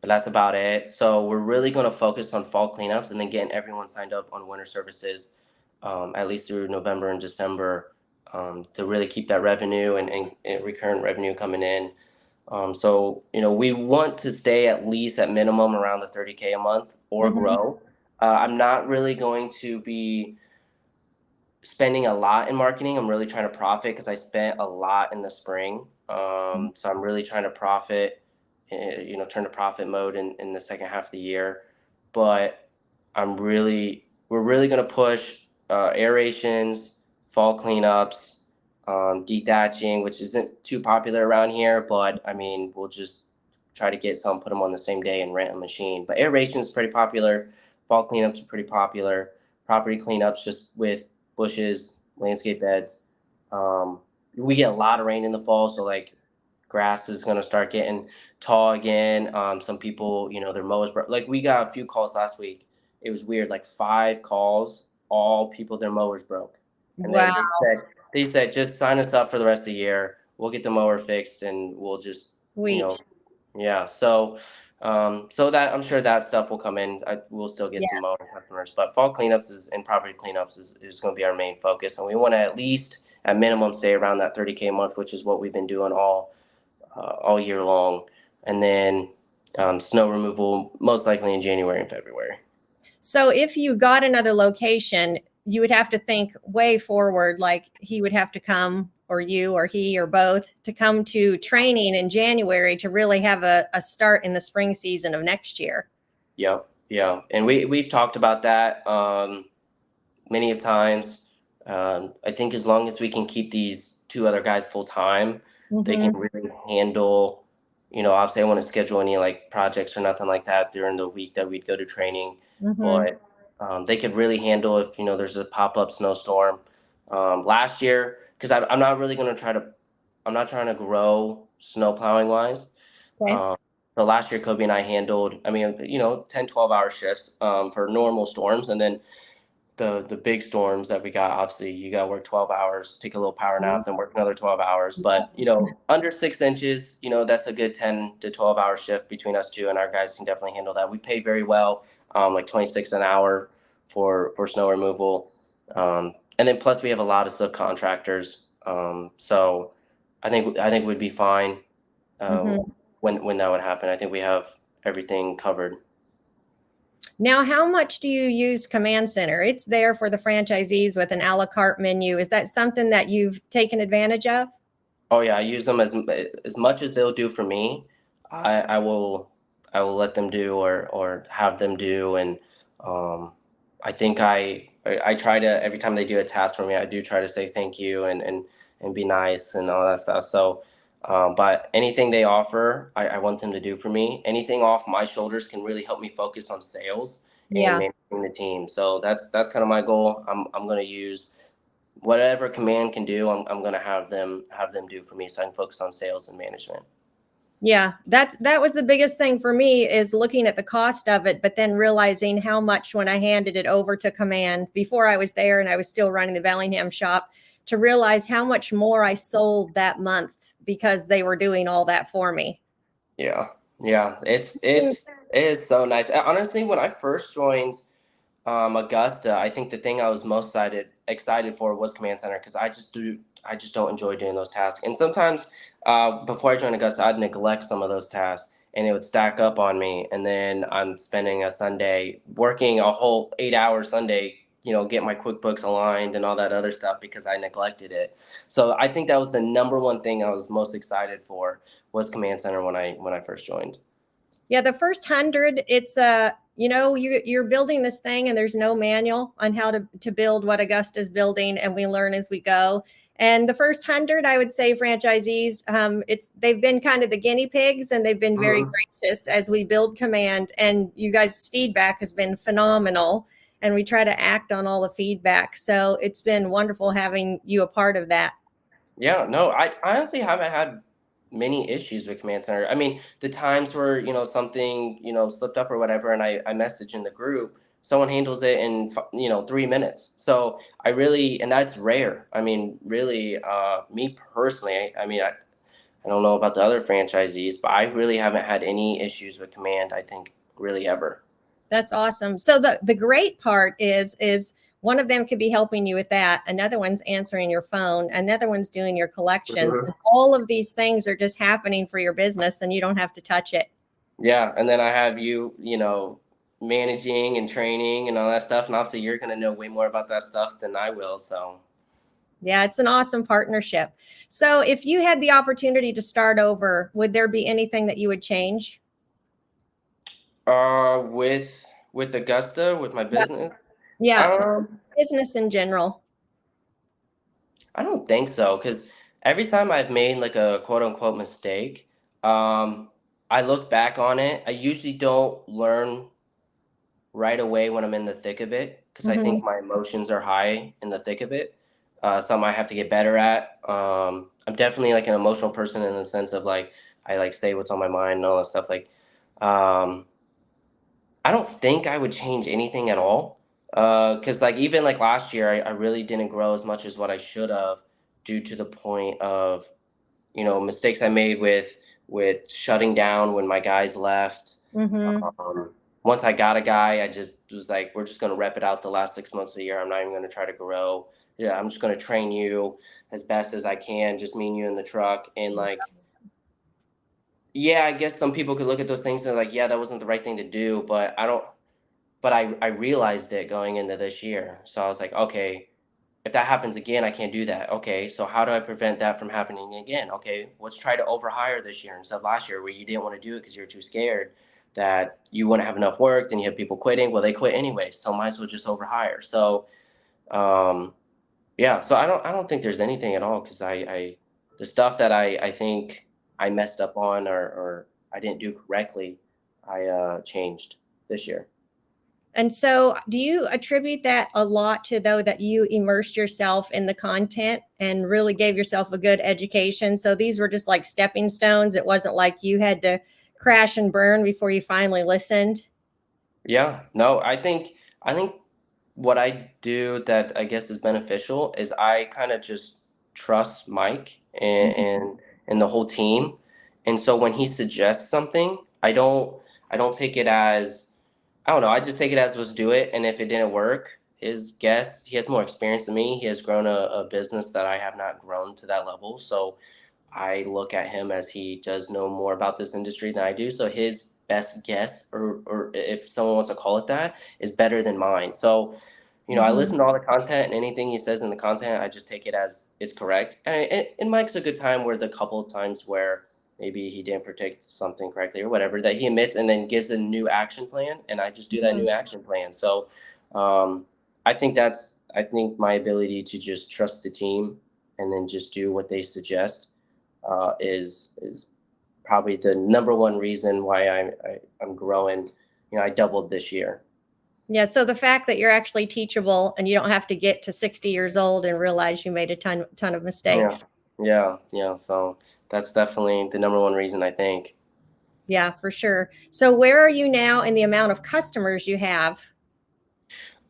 that's about it. So we're really going to focus on fall cleanups and then getting everyone signed up on winter services, at least through November and December, to really keep that revenue and recurrent revenue coming in. So we want to stay at least at minimum around the 30K a month or Mm-hmm. grow. I'm not really going to be spending a lot in marketing. I'm really trying to profit because I spent a lot in the spring. So I'm really trying to profit, turn to profit mode in the second half of the year. But we're really going to push aerations, fall cleanups, dethatching, which isn't too popular around here. But I mean, we'll just try to get some, put them on the same day and rent a machine. But aeration is pretty popular. Fall cleanups are pretty popular. Property cleanups just with bushes, landscape beds. Um, we get a lot of rain in the fall, so like grass is gonna start getting tall again. Some people, their mowers broke. Like we got a few calls last week. It was weird, like 5 calls, all people their mowers broke, and Wow. then they said just sign us up for the rest of the year. We'll get the mower fixed, and we'll just, you know, Sweet. yeah. So that I'm sure that stuff will come in. We'll still get Yeah. some mower customers, but fall cleanups and property cleanups is going to be our main focus, and we want to at least at minimum stay around that 30K a month, which is what we've been doing all year long. And then snow removal most likely in January and February. So if you got another location, you would have to think way forward, like he would have to come, or you or he or both, to come to training in January to really have a start in the spring season of next year. Yep. Yeah. And we've talked about that many of times. I think as long as we can keep these two other guys full time, they can Mm-hmm. really handle, obviously I wouldn't schedule any like projects or nothing like that during the week that we'd go to training, Mm-hmm. but they could really handle if, there's a pop-up snowstorm. Last year, because I'm not really going to I'm not trying to grow snow plowing wise. Okay. Um, so last year, Kobe and I handled, I mean, 10, 12-hour shifts for normal storms. And then the big storms that we got, obviously you got to work 12 hours, take a little power nap, then work another 12 hours. But, under 6 inches, that's a good 10 to 12-hour shift between us two, and our guys can definitely handle that. We pay very well, like 26 an hour for snow removal. And then plus we have a lot of subcontractors. So I think we'd be fine uh, Mm-hmm. when that would happen. I think we have everything covered. Now, how much do you use Command Center? It's there for the franchisees with an a la carte menu. Is that something that you've taken advantage of? Oh yeah, I use them as much as they'll do for me. I will let them do or have them do, and um, I think I try to every time they do a task for me, I do try to say thank you and be nice and all that stuff. So, but anything they offer, I want them to do for me. Anything off my shoulders can really help me focus on sales and Yeah. managing the team. So that's kind of my goal. I'm going to use whatever command can do. I'm going to have them do for me so I can focus on sales and management. Yeah, that was the biggest thing for me, is looking at the cost of it, but then realizing how much when I handed it over to Command before I was there and I was still running the Bellingham shop, to realize how much more I sold that month because they were doing all that for me. Yeah. Yeah. It is so nice. Honestly, when I first joined Augusta, I think the thing I was most excited for was Command Center, because I just don't enjoy doing those tasks. And sometimes before I joined Augusta, I'd neglect some of those tasks and it would stack up on me. And then I'm spending a Sunday working a whole 8 hour Sunday, get my QuickBooks aligned and all that other stuff because I neglected it. So I think that was the number one thing I was most excited for was Command Center when I first joined. Yeah, the first 100, it's you're building this thing and there's no manual on how to build what Augusta's building, and we learn as we go. And the first 100, I would say, franchisees, they've been kind of the guinea pigs, and they've been very Mhm. gracious as we build Command. And you guys' feedback has been phenomenal, and we try to act on all the feedback. So it's been wonderful having you a part of that. Yeah, no, I honestly haven't had many issues with Command Center. I mean, the times where, something, slipped up or whatever, and I message in the group, someone handles it in, 3 minutes. So I really, and that's rare. I mean, really, me personally, I mean, I don't know about the other franchisees, but I really haven't had any issues with Command, I think, really ever. That's awesome. So the great part is one of them could be helping you with that. Another one's answering your phone. Another one's doing your collections. And Mhm. all of these things are just happening for your business, and you don't have to touch it. Yeah, and then I have you, managing and training and all that stuff, and obviously you're gonna know way more about that stuff than I will. So, Yeah, it's an awesome partnership. So if you had the opportunity to start over, would there be anything that you would change? with Augusta, with my Yeah. business, Yeah. um, Business in general. I don't think so, because every time I've made like a quote unquote mistake, um, I look back on it. I usually don't learn right away when I'm in the thick of it, because I Hmm. think my emotions are high in the thick of it. Something I have to get better at. I'm definitely like an emotional person in the sense of like I like say what's on my mind and all that stuff. Like, um, I don't think I would change anything at all. Because like even like last year, I really didn't grow as much as what I should have due to the point of mistakes I made with shutting down when my guys left. Hmm. Um, Once I got a guy, I just was like, we're just gonna rep it out the last 6 months of the year. I'm not even gonna try to grow. yeah, I'm just going to train you as best as I can, just me and you in the truck. And like, yeah, I guess some people could look at those things and like, yeah, that wasn't the right thing to do, but I don't, but I realized it going into this year. So I was like, okay, if that happens again, I can't do that. Okay, so how do I prevent that from happening again? Okay, let's try to overhire this year instead of last year where you didn't want to do it because you're too scared that you wouldn't have enough work. Then you have people quitting. Well, they quit anyway, so might as well just overhire. So, um, yeah, so I don't think there's anything at all because I the stuff that I think I messed up on or I didn't do correctly, I changed this year. And so, do you attribute that a lot to, though, that you immersed yourself in the content and really gave yourself a good education? So these were just like stepping stones. It wasn't like you had to crash and burn before you finally listened. Yeah, no, I think what I do that I guess is beneficial is I kind of just trust Mike and the whole team. And so when he suggests something, I don't take it as I don't know, I just take it as let's do it. And if it didn't work, his guess, he has more experience than me. He has grown a business that I have not grown to that level. So I look at him as he does know more about this industry than I do. So his best guess, or if someone wants to call it that, is better than mine. So, I Mhm. listen to all the content and anything he says in the content, I just take it as it's correct. And Mike's a good time where the couple of times where maybe he didn't predict something correctly or whatever that he admits and then gives a new action plan, and I just do that Mhm. new action plan. So, um, I think my ability to just trust the team and then just do what they suggest is probably the number one reason why I'm growing. I doubled this year. Yeah. So the fact that you're actually teachable and you don't have to get to 60 years old and realize you made a ton of Yeah, mistakes. yeah. So that's definitely the number one reason I think. Yeah, for sure. So where are you now in the amount of customers you have?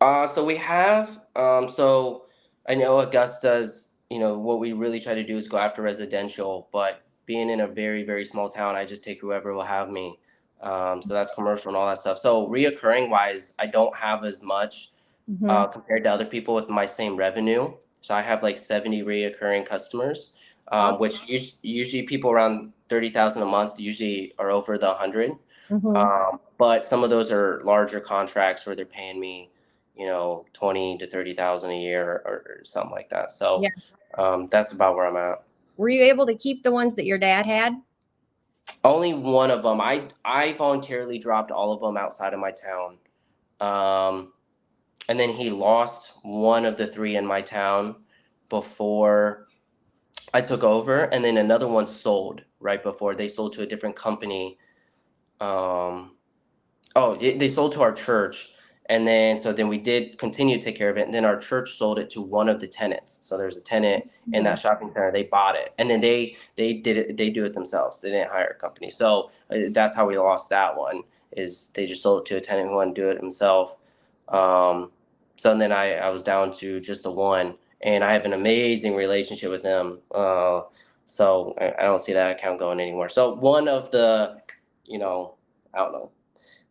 So we have, so I know Augusta's, what we really try to do is go after residential, but being in a very, very small town, I just take whoever will have me. So that's commercial and all that stuff. So reoccurring wise, I don't have as much Mhm. compared to other people with my same revenue. So I have like 70 reoccurring customers, Awesome. which usually people around 30,000 a month usually are over the 100. Mhm. But some of those are larger contracts where they're paying me, 20 to 30,000 a year or something like that. Yeah. So that's about where I'm at. Were you able to keep the ones that your dad had? Only one of them. I voluntarily dropped all of them outside of my town. Um, and then he lost one of the three in my town before I took over, and then another one sold right before they sold to a different company. Um, Oh, they sold to our church, and then we did continue to take care of it, and then our church sold it to one of the tenants. So there's a tenant in Mhm. that shopping center. They bought it, and then they did it. They do it themselves. They didn't hire a company. So that's how we lost that one. Is they just sold it to a tenant who wanted to do it himself. Um, so then I was down to just the one, and I have an amazing relationship with him. So I don't see that account going anywhere. So one of the, I don't know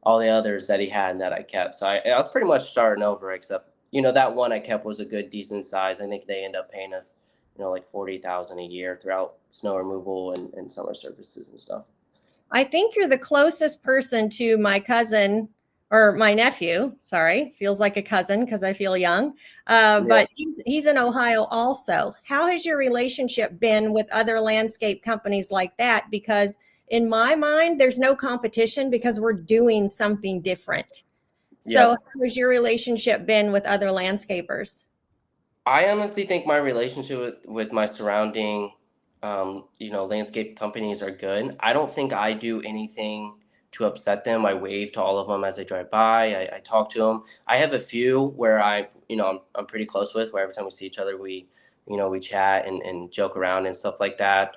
all the others that he had and that I kept. So I was pretty much starting over, except that one I kept was a good decent size. I think they end up paying us, like 40,000 a year throughout snow removal and summer services and stuff. I think you're the closest person to my cousin or my nephew. Sorry, feels like a cousin because I feel young. Yeah. But he's in Ohio also. How has your relationship been with other landscape companies like that? Because in my mind, there's no competition because we're doing something different. So, Yep. how has your relationship been with other landscapers? I honestly think my relationship with my surrounding, landscape companies are good. I don't think I do anything to upset them. I wave to all of them as I drive by. I talk to them. I have a few where I'm pretty close with, where every time we see each other, we chat and joke around and stuff like that.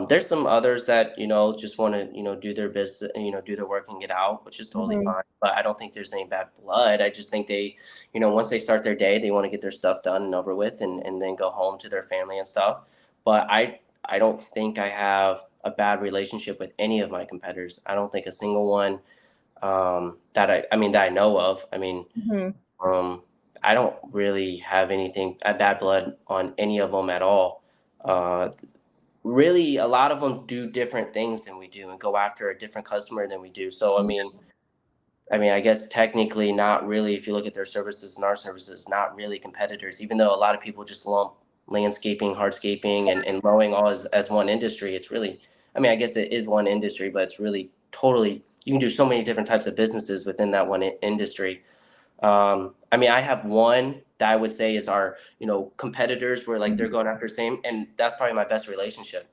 There's some others that, just want to, do their business, do their work and get out, which is totally Mhm. fine. But I don't think there's any bad blood. I just think they, once they start their day, they want to get their stuff done and over with and then go home to their family and stuff. But I don't think I have a bad relationship with any of my competitors. I don't think a single one that I mean that I know of. I mean, Mhm. um, I don't really have anything bad blood on any of them at all. Uh, Really, a lot of them do different things than we do and go after a different customer than we do. So, I mean, I guess technically not really. If you look at their services and our services, not really competitors. Even though a lot of people just lump landscaping, hardscaping, and mowing all as one industry, it's really, I mean, I guess it is one industry, but it's really totally. You can do so many different types of businesses within that one industry. I mean, I have one that I would say is our, competitors where like they're going after same, and that's probably my best relationship.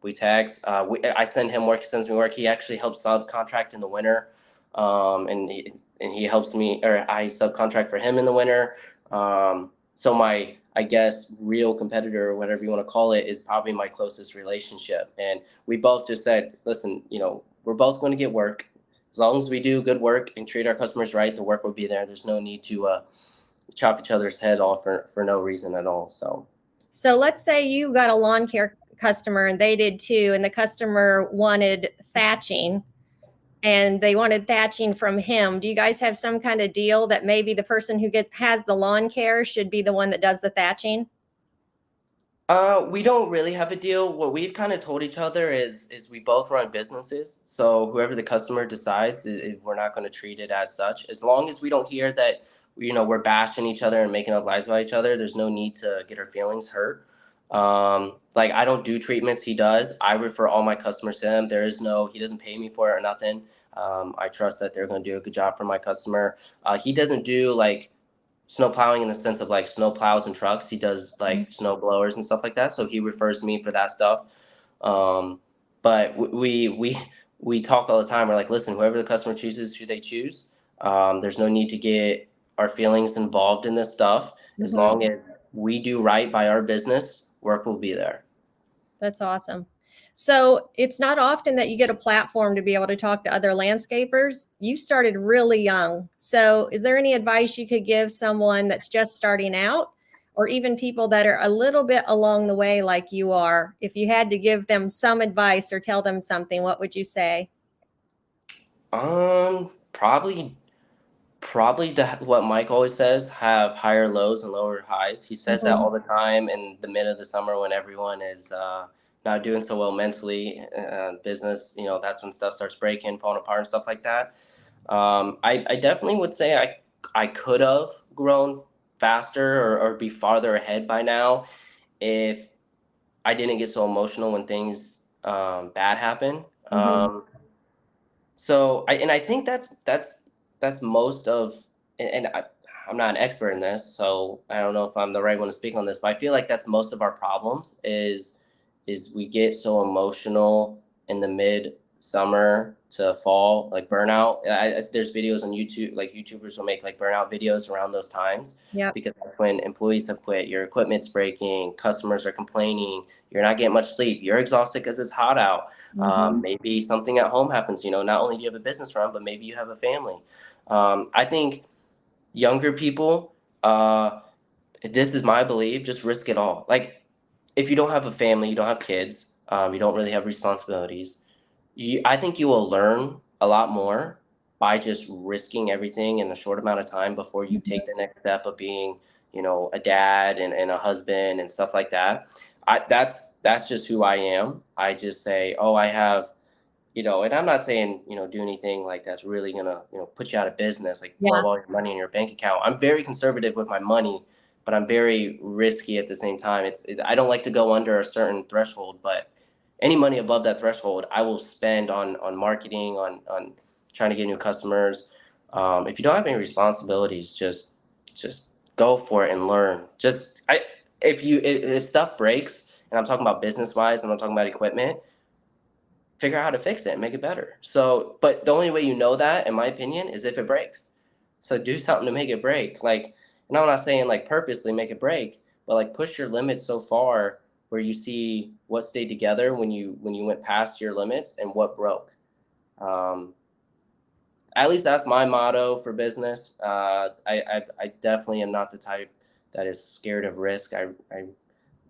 We tags. I send him work, he sends me work. He actually helps subcontract in the winter, and he helps me, or I subcontract for him in the winter. So my, I guess, real competitor, or whatever you want to call it, is probably my closest relationship. And we both just said, listen, we're both going to get work. As long as we do good work and treat our customers right, the work will be there. There's no need to chop each other's head off for no reason at all. So let's say you got a lawn care customer and they did too, and the customer wanted thatching and they wanted thatching from him. Do you guys have some kind of deal that maybe the person who has the lawn care should be the one that does the thatching? We don't really have a deal. What we've kind of told each other is we both run businesses, so whoever the customer decides, we're not going to treat it as such. As long as we don't hear that, we're bashing each other and making up lies about each other, there's no need to get our feelings hurt. Like I don't do treatments, he does. I refer all my customers to him. He doesn't pay me for it or nothing. I trust that they're going to do a good job for my customer. He doesn't do like snow plowing in the sense of like snow plows and trucks. He does like snow blowers and stuff like that. So he refers me for that stuff. Um, but we talk all the time. We're like, listen, whoever the customer chooses, who they choose. There's no need to get our feelings involved in this stuff. As Mhm. long as we do right by our business, work will be there. That's awesome. So it's not often that you get a platform to be able to talk to other landscapers. You started really young. So is there any advice you could give someone that's just starting out, or even people that are a little bit along the way like you are? If you had to give them some advice or tell them something, what would you say? Probably what Mike always says, have higher lows and lower highs. He says that Mhm. all the time in the mid of the summer when everyone is not doing so well mentally, business, that's when stuff starts breaking, falling apart and stuff like that. I definitely would say I could have grown faster or be farther ahead by now if I didn't get so emotional when things bad happen. Mhm. So I think that's most of, and I'm not an expert in this, so I don't know if I'm the right one to speak on this, but I feel like that's most of our problems is we get so emotional in the mid summer to fall, like burnout. There's videos on YouTube, like YouTubers will make like burnout videos around those times Yep. because that's when employees have quit, your equipment's breaking, customers are complaining, you're not getting much sleep, you're exhausted because it's hot out. Mhm. Maybe something at home happens. Not only do you have a business run, but maybe you have a family. I think younger people, this is my belief, just risk it all. Like, if you don't have a family, you don't have kids, you don't really have responsibilities. I think you will learn a lot more by just risking everything in a short amount of time before you take the next step of being, a dad and a husband and stuff like that. That's just who I am. I just say, oh, I have, and I'm not saying, do anything like that's really gonna, put you out of business, like blow Yeah. all your money in your bank account. I'm very conservative with my money, but I'm very risky at the same time. I don't like to go under a certain threshold, but any money above that threshold, I will spend on marketing, on trying to get new customers. If you don't have any responsibilities, just go for it and learn. If stuff breaks, and I'm talking about business wise, and I'm talking about equipment, figure out how to fix it and make it better. So, but the only way you know that, in my opinion, is if it breaks. So do something to make it break. Like, and I'm not saying like purposely make it break, but like push your limits so far where you see what stayed together when you went past your limits and what broke. Um, at least that's my motto for business. I definitely am not the type that is scared of risk.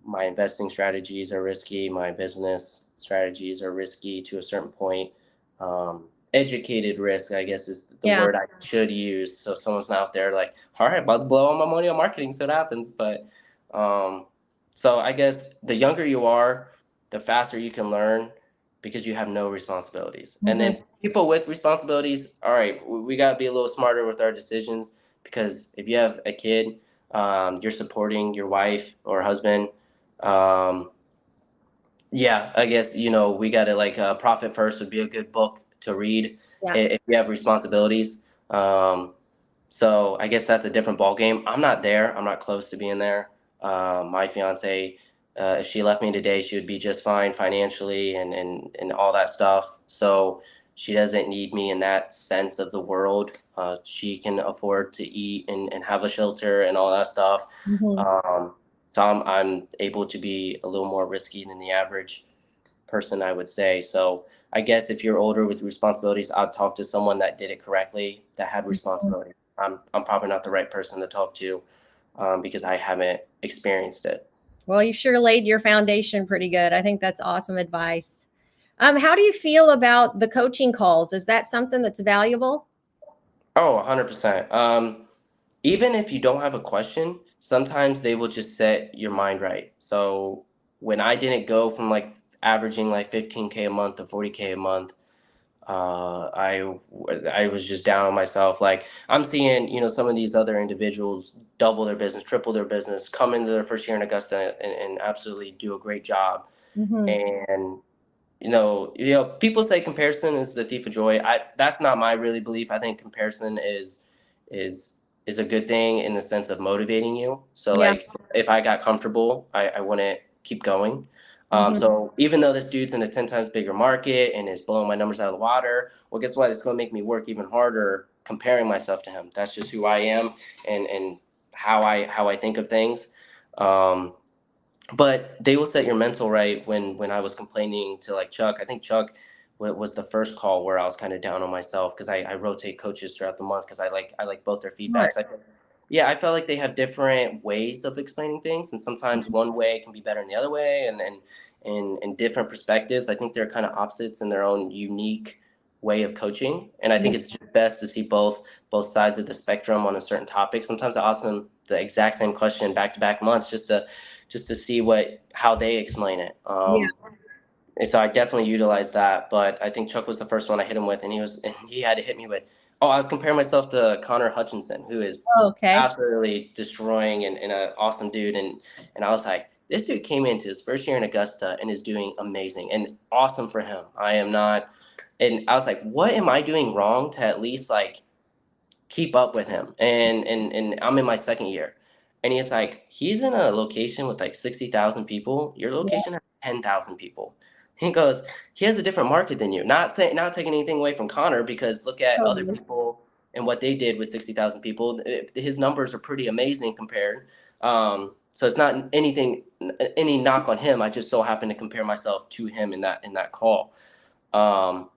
My investing strategies are risky. My business strategies are risky to a certain point. educated risk, I guess is the Yeah. word I should use. So someone's not out there like, all right, about to blow all my money on marketing, so it happens. But um, so I guess the younger you are, the faster you can learn because you have no responsibilities. And Hmm. then people with responsibilities, all right, we got to be a little smarter with our decisions because if you have a kid, you're supporting your wife or husband. Um, yeah, I guess we got to like Profit First would be a good book to read Yeah. if you have responsibilities. Um, so I guess that's a different ball game. I'm not there. I'm not close to being there. My fiance, if she left me today, she would be just fine financially and all that stuff. So she doesn't need me in that sense of the world. She can afford to eat and have a shelter and all that stuff. Hmm. Um, so I'm able to be a little more risky than the average person, I would say. So I guess if you're older with responsibilities, I'd talk to someone that did it correctly, that had responsibility. I'm probably not the right person to talk to because I haven't experienced it. Well, you sure laid your foundation pretty good. I think that's awesome advice. How do you feel about the coaching calls? Is that something that's valuable? Oh, 100%. Even if you don't have a question, sometimes they will just set your mind right. So when I didn't go from like averaging like 15K a month to 40K a month, I was just down on myself. Like I'm seeing, some of these other individuals double their business, triple their business, come into their first year in Augusta and absolutely do a great job. Hmm. And people say comparison is the thief of joy. That's not my really belief. I think comparison is is a good thing in the sense of motivating you. So Yeah. like if I got comfortable, I wouldn't keep going. Hmm. So even though this dude's in a 10 times bigger market and is blowing my numbers out of the water, well, guess what? It's going to make me work even harder comparing myself to him. That's just who I am and how I think of things. Um, but they will set your mental right. When I was complaining to like Chuck, I think Chuck was the first call where I was kind of down on myself because I rotate coaches throughout the month because I like both their Smart. feedbacks. Yeah, I felt like they have different ways of explaining things, and sometimes one way can be better than the other way, and different perspectives. I think they're kind of opposites in their own unique way of coaching, and I Yeah. think it's just best to see both sides of the spectrum on a certain topic. Sometimes I ask them the exact same question back to back months just to see how they explain it. Yeah. And so I definitely utilized that. But I think Chuck was the first one I hit him with, and he had to hit me with, oh, I was comparing myself to Connor Hutchinson, who is Okay. absolutely destroying and an awesome dude. And I was like, this dude came into his first year in Augusta and is doing amazing and awesome for him. I am not. And I was like, what am I doing wrong to at least like keep up with him? And I'm in my second year. And he's like, he's in a location with like 60,000 people. Your Yeah. location has 10,000 people. He goes, he has a different market than you. Not taking anything away from Connor because look at other Totally. people and what they did with 60,000 people. His numbers are pretty amazing compared. So it's not any knock on him. I just so happen to compare myself to him in that call. Um,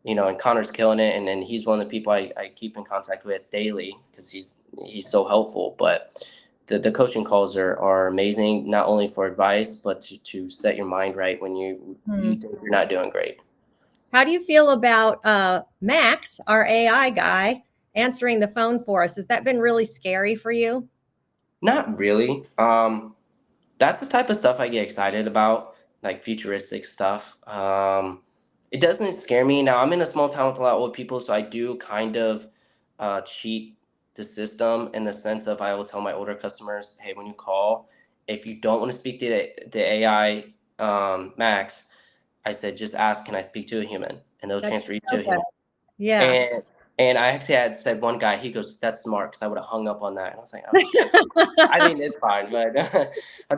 and Connor's killing it, and then he's one of the people I keep in contact with daily because he's so helpful. But the coaching calls are amazing, not only for advice, but to set your mind right when you Hmm. think you're not doing great. How do you feel about Max, our AI guy, answering the phone for us? Has that been really scary for you? Not really. That's the type of stuff I get excited about, like futuristic stuff. It doesn't scare me. Now, I'm in a small town with a lot of old people, so I do kind of cheat the system in the sense of I will tell my older customers, hey, when you call, if you don't want to speak to the AI Max, I said, just ask, can I speak to a human? And they'll That's transfer you to so a good. human. Yeah. And I actually had said one guy, he goes, that's smart, because I would have hung up on that. And I was like, oh, I mean, it's fine, but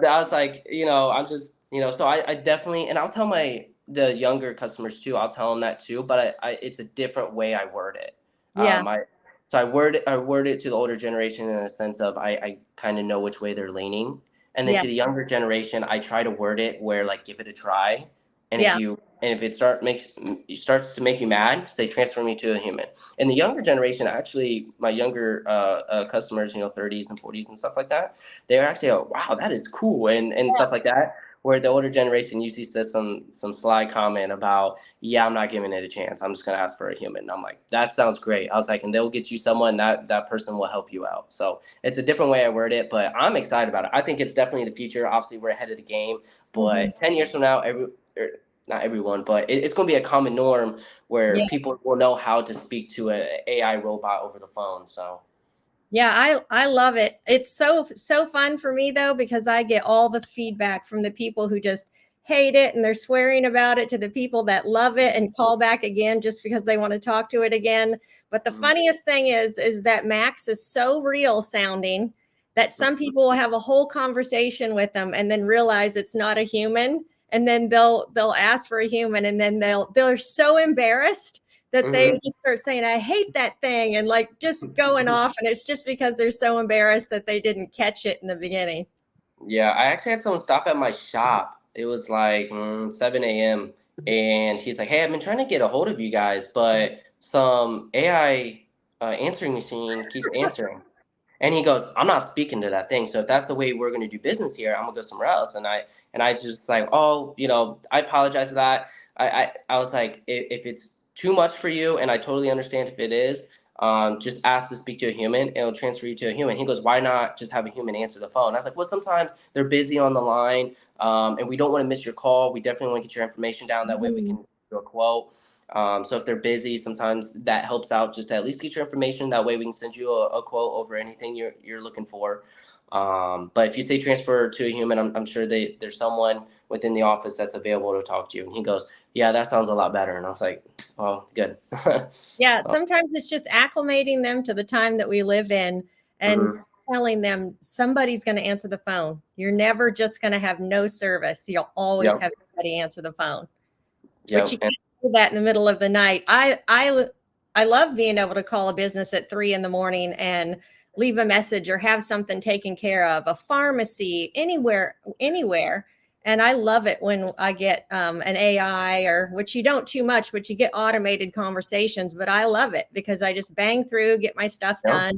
I was like, I'm just, so I definitely, and I'll tell the younger customers too. I'll tell them that too, but it's a different way I word it. Yeah. I so I word it to the older generation in the sense of I kind of know which way they're leaning, and then Yeah. to the younger generation, I try to word it where like give it a try, and Yeah. if it starts to make you mad, say transfer me to a human. And the younger generation, actually, my younger customers, 30s and 40s and stuff like that, they're actually, oh, wow, that is cool and stuff like that. where the older generation usually says some sly comment about, yeah, I'm not giving it a chance. I'm just gonna ask for a human. And I'm like, that sounds great. I was like, and they'll get you someone that person will help you out. So it's a different way I word it, but I'm excited about it. I think it's definitely the future. Obviously, we're ahead of the game, Mhm. but 10 years from now, not everyone, but it's going to be a common norm where Yeah. people will know how to speak to an AI robot over the phone. So, Yeah, I love it. It's so fun for me though because I get all the feedback from the people who just hate it and they're swearing about it to the people that love it and call back again just because they want to talk to it again. But the mhm, funniest thing is that Max is so real sounding that some people will have a whole conversation with them and then realize it's not a human and then they'll ask for a human and then they're so embarrassed that they mhm. just start saying, I hate that thing, and like just going off. And it's just because they're so embarrassed that they didn't catch it in the beginning. Yeah, I actually had someone stop at my shop. It was like 7 a.m. And he's like, "Hey, I've been trying to get a hold of you guys, but some AI answering machine keeps answering." And he goes, "I'm not speaking to that thing. So if that's the way we're going to do business here, I'm gonna go somewhere else." And I just like, oh, I apologize for that. I was like, if it's too much for you, and I totally understand if it is, just ask to speak to a human, and it'll transfer you to a human. He goes, why not just have a human answer the phone? I was like, well, sometimes they're busy on the line, and we don't want to miss your call. We definitely want to get your information down. That way we Mhm. can do a quote. So if they're busy, sometimes that helps out just to at least get your information. That way we can send you a quote over anything you're looking for. But if you say transfer to a human, I'm sure there's someone within the office that's available to talk to you. And he goes, yeah, that sounds a lot better. And I was like, well, good. Yeah, So, sometimes it's just acclimating them to the time that we live in and mhm, telling them somebody's going to answer the phone. You're never just going to have no service. You'll always yep, have somebody answer the phone. But you yep, and, can't do that in the middle of the night. I love being able to call a business at 3 in the morning and leave a message or have something taken care of, a pharmacy, anywhere. And I love it when I get an AI or which you don't too much, but you get automated conversations. But I love it because I just bang through, get my stuff yep, done.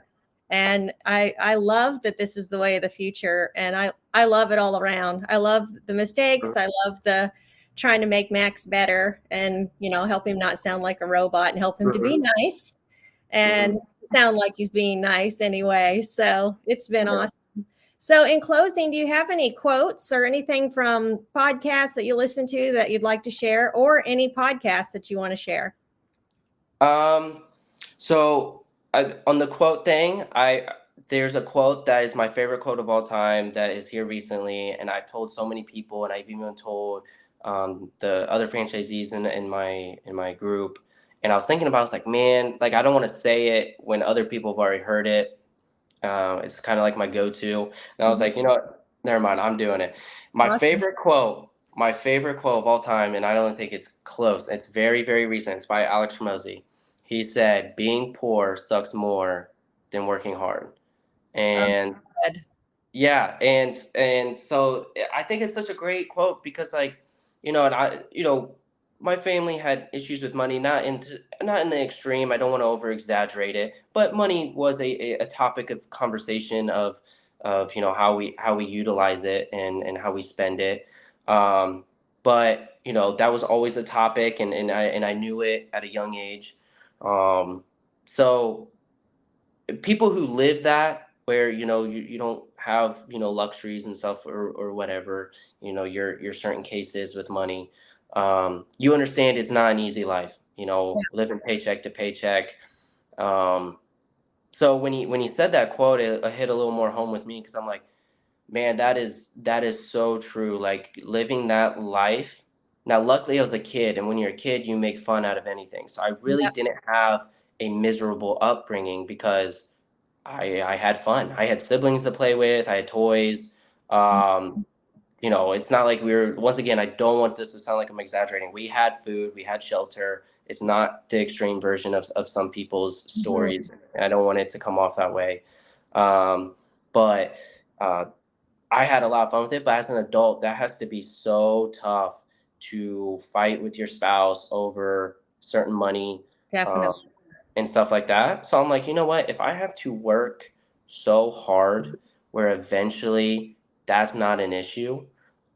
And I love that this is the way of the future. And I love it all around. I love the mistakes. mhm, I love the trying to make Max better and, help him not sound like a robot and help him to be mhm, nice and mhm, sound like he's being nice anyway. So it's been yeah. awesome. So, in closing, do you have any quotes or anything from podcasts that you listen to that you'd like to share, or any podcasts that you want to share? Um, so on the quote thing, I there's a quote that is my favorite quote of all time that is here recently, and I've told so many people, and I've even told the other franchisees in my group. And I was thinking about, it's like, man, like I don't want to say it when other people have already heard it. It's kind of like my go-to, and I was Mhm. like, you know what? Never mind, I'm doing it. Awesome. My favorite quote of all time, and I don't think it's close. It's very, very recent. It's by Alex Ramosi. He said, "Being poor sucks more than working hard." Oh, And good. yeah, and so I think it's such a great quote because, like, and my family had issues with money, not in the extreme. I don't want to over exaggerate it, but money was a topic of conversation of how we utilize it and how we spend it. But that was always a topic, and I knew it at a young age. Um, so people who live that, where you don't have luxuries and stuff, or whatever, your certain cases with money, you understand it's not an easy life, living paycheck to paycheck. um so when he said that quote, it hit a little more home with me, because I'm like, man, that is so true. Like, living that life. Now, luckily, I was a kid, and when you're a kid, you make fun out of anything. So I really Yeah. didn't have a miserable upbringing, because I had fun. I had siblings to play with. I had toys. Um, it's not like we were. Once again, I don't want this to sound like I'm exaggerating. We had food. We had shelter. It's not the extreme version of some people's Mhm. stories. And I don't want it to come off that way. But uh, I had a lot of fun with it, but as an adult, that has to be so tough to fight with your spouse over certain money, um, Definitely. and stuff like that. So I'm like, you know what? If I have to work so hard where eventually that's not an issue,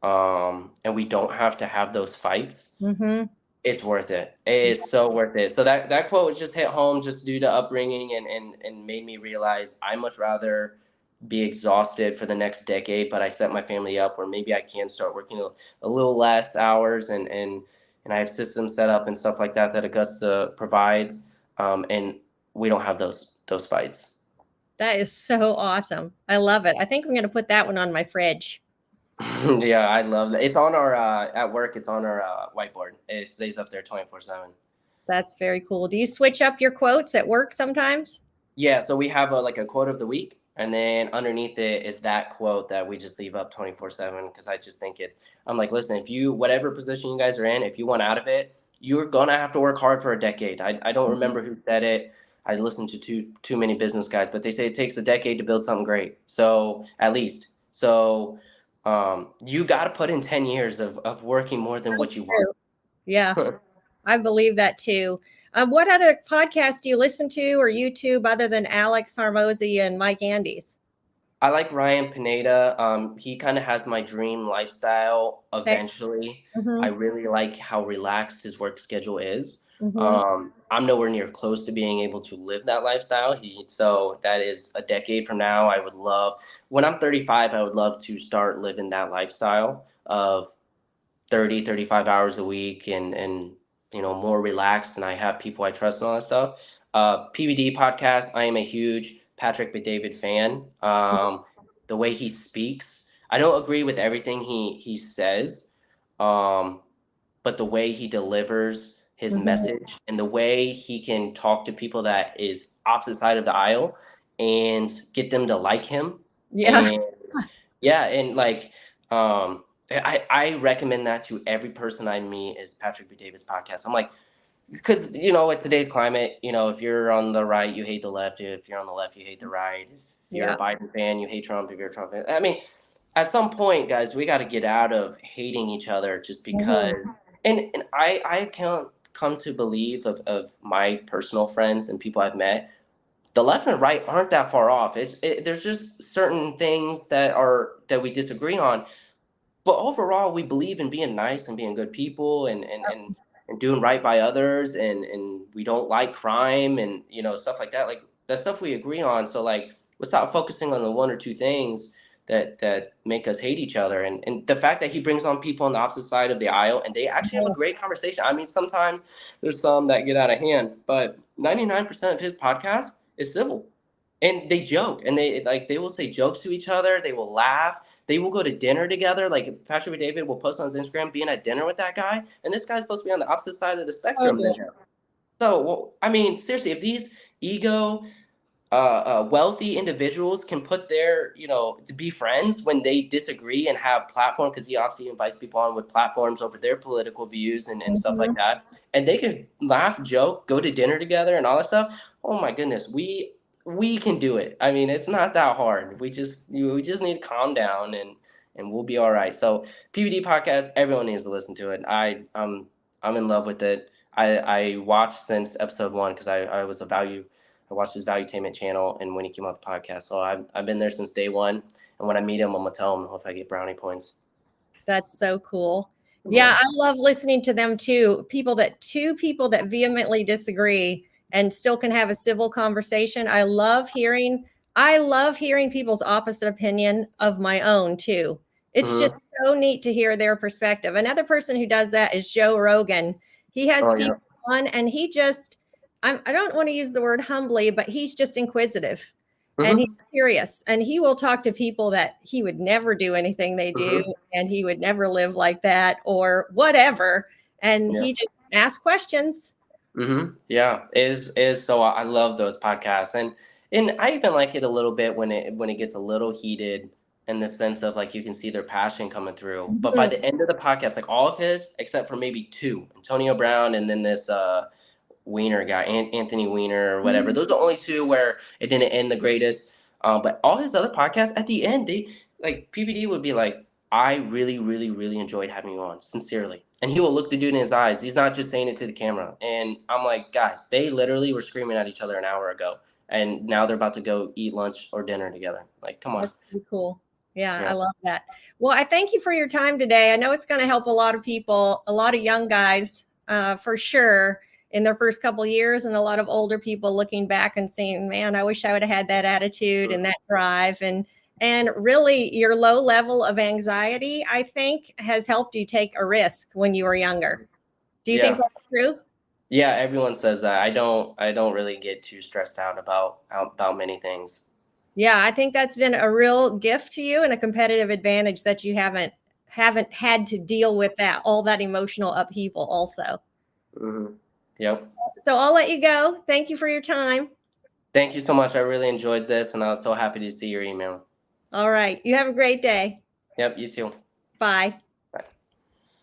and we don't have to have those fights, Mm-hmm. it's worth it. It is so worth it. So that quote just hit home just due to upbringing, and made me realize I much rather be exhausted for the next decade, but I set my family up where maybe I can start working a little less hours, and I have systems set up and stuff like that that Augusta provides, and we don't have those fights. That is so awesome. I love it. I think I'm going to put that one on my fridge. Yeah, I love that. It's on our at work. It's on our whiteboard. It stays up there 24/7. That's very cool. Do you switch up your quotes at work sometimes? Yeah, so we have a quote of the week, and then underneath it is that quote that we just leave up 24/7, because I just think I'm like, listen, if you, whatever position you guys are in, if you want out of it, you're gonna have to work hard for a decade. I don't Mhm. remember who said it. I listened to too many business guys, but they say it takes a decade to build something great. So at least, you got to put in 10 years of working more than So what you want. true. Yeah, I believe that too. What other podcasts do you listen to or YouTube other than Alex Harmozy and Mike Andes? I like Ryan Pineda. He kind of has my dream lifestyle Okay. eventually. I Mm-hmm. really like how relaxed his work schedule is. Mm-hmm. I'm nowhere near close to being able to live that lifestyle. So that is a decade from now. I would love, when I'm 35, I would love to start living that lifestyle of 30, 35 hours a week, and more relaxed, and I have people I trust and all that stuff. PBD podcast, I am a huge Patrick McDavid fan. The way he speaks, I don't agree with everything he says, um, but the way he delivers his Mm-hmm. message, and the way he can talk to people that is opposite side of the aisle and get them to like him. Yeah. And yeah, and like, I recommend that to every person I meet, is Patrick B. Davis podcast. I'm like, because with today's climate, if you're on the right, you hate the left. If you're on the left, you hate the right. If you're Yeah. a Biden fan, you hate Trump. If you're a Trump fan, I mean, at some point, guys, we got to get out of hating each other just because. Mm-hmm. And I can't come to believe of my personal friends and people I've met, the left and right aren't that far off. There's just certain things that we disagree on, but overall we believe in being nice and being good people, and doing right by others, and we don't like crime, and stuff like that. Like, that stuff we agree on. So, like, let's stop focusing on the one or two things that make us hate each other. And the fact that he brings on people on the opposite side of the aisle, and they actually have a great conversation. I mean, sometimes there's some that get out of hand, but 99% of his podcast is civil, and they joke, and they will say jokes to each other. They will laugh. They will go to dinner together. Like, Patrick David will post on his Instagram being at dinner with that guy, and this guy's supposed to be on the opposite side of the spectrum than Totally. him. So, well, I mean, seriously, if these ego, wealthy individuals can put to be friends when they disagree and have platform, because he obviously invites people on with platforms over their political views, and stuff Mm-hmm. like that, and they could laugh, joke, go to dinner together, and all that stuff. Oh my goodness, we can do it. I mean, it's not that hard. We just need to calm down, and we'll be all right. So, PBD podcast, everyone needs to listen to it. I'm in love with it. I watched since episode 1, because I watched his Valuetainment channel, and when he came out the podcast. So I've been there since day one. And when I meet him, I'm gonna tell him if I get brownie points. That's so cool. Yeah, Yeah. I love listening to them too. Two people that vehemently disagree and still can have a civil conversation. I love hearing people's opposite opinion of my own too. It's Mm-hmm. just so neat to hear their perspective. Another person who does that is Joe Rogan. He has Oh yeah. people on, and I don't want to use the word humbly, but he's just inquisitive and Mm-hmm. he's curious, and he will talk to people that he would never do anything they do, Mm-hmm. and he would never live like that or whatever, and Yeah. he just asks questions. Mm-hmm. Yeah. Is so I love those podcasts, and I even like it a little bit when it gets a little heated, in the sense of, like, you can see their passion coming through. But by Mhm. the end of the podcast, like, all of his except for maybe two, Antonio Brown, and then this Weiner guy, Anthony Weiner or whatever. Mhm. Those are the only two where it didn't end the greatest. But all his other podcasts, at the end, they, like, PBD would be like, I really, really, really enjoyed having you on, sincerely. And he will look the dude in his eyes. He's not just saying it to the camera. And I'm like, guys, they literally were screaming at each other an hour ago, and now they're about to go eat lunch or dinner together. Like, come on. That's pretty cool. Yeah, I Yeah. love that. Well, I thank you for your time today. I know it's going to help a lot of people, a lot of young guys, for sure, in their first couple years, and a lot of older people looking back and saying, "Man, I wish I would have had that attitude and that drive." And really, your low level of anxiety, I think, has helped you take a risk when you were younger. Do you think Yeah. that's true? Yeah, everyone says that. I don't really get too stressed out about many things. Yeah, I think that's been a real gift to you and a competitive advantage that you haven't had to deal with that all that emotional upheaval also. Hmm. Yep. So I'll let you go. Thank you for your time. Thank you so much. I really enjoyed this, and I was so happy to see your email. All right. You have a great day. Yep, you too. Bye.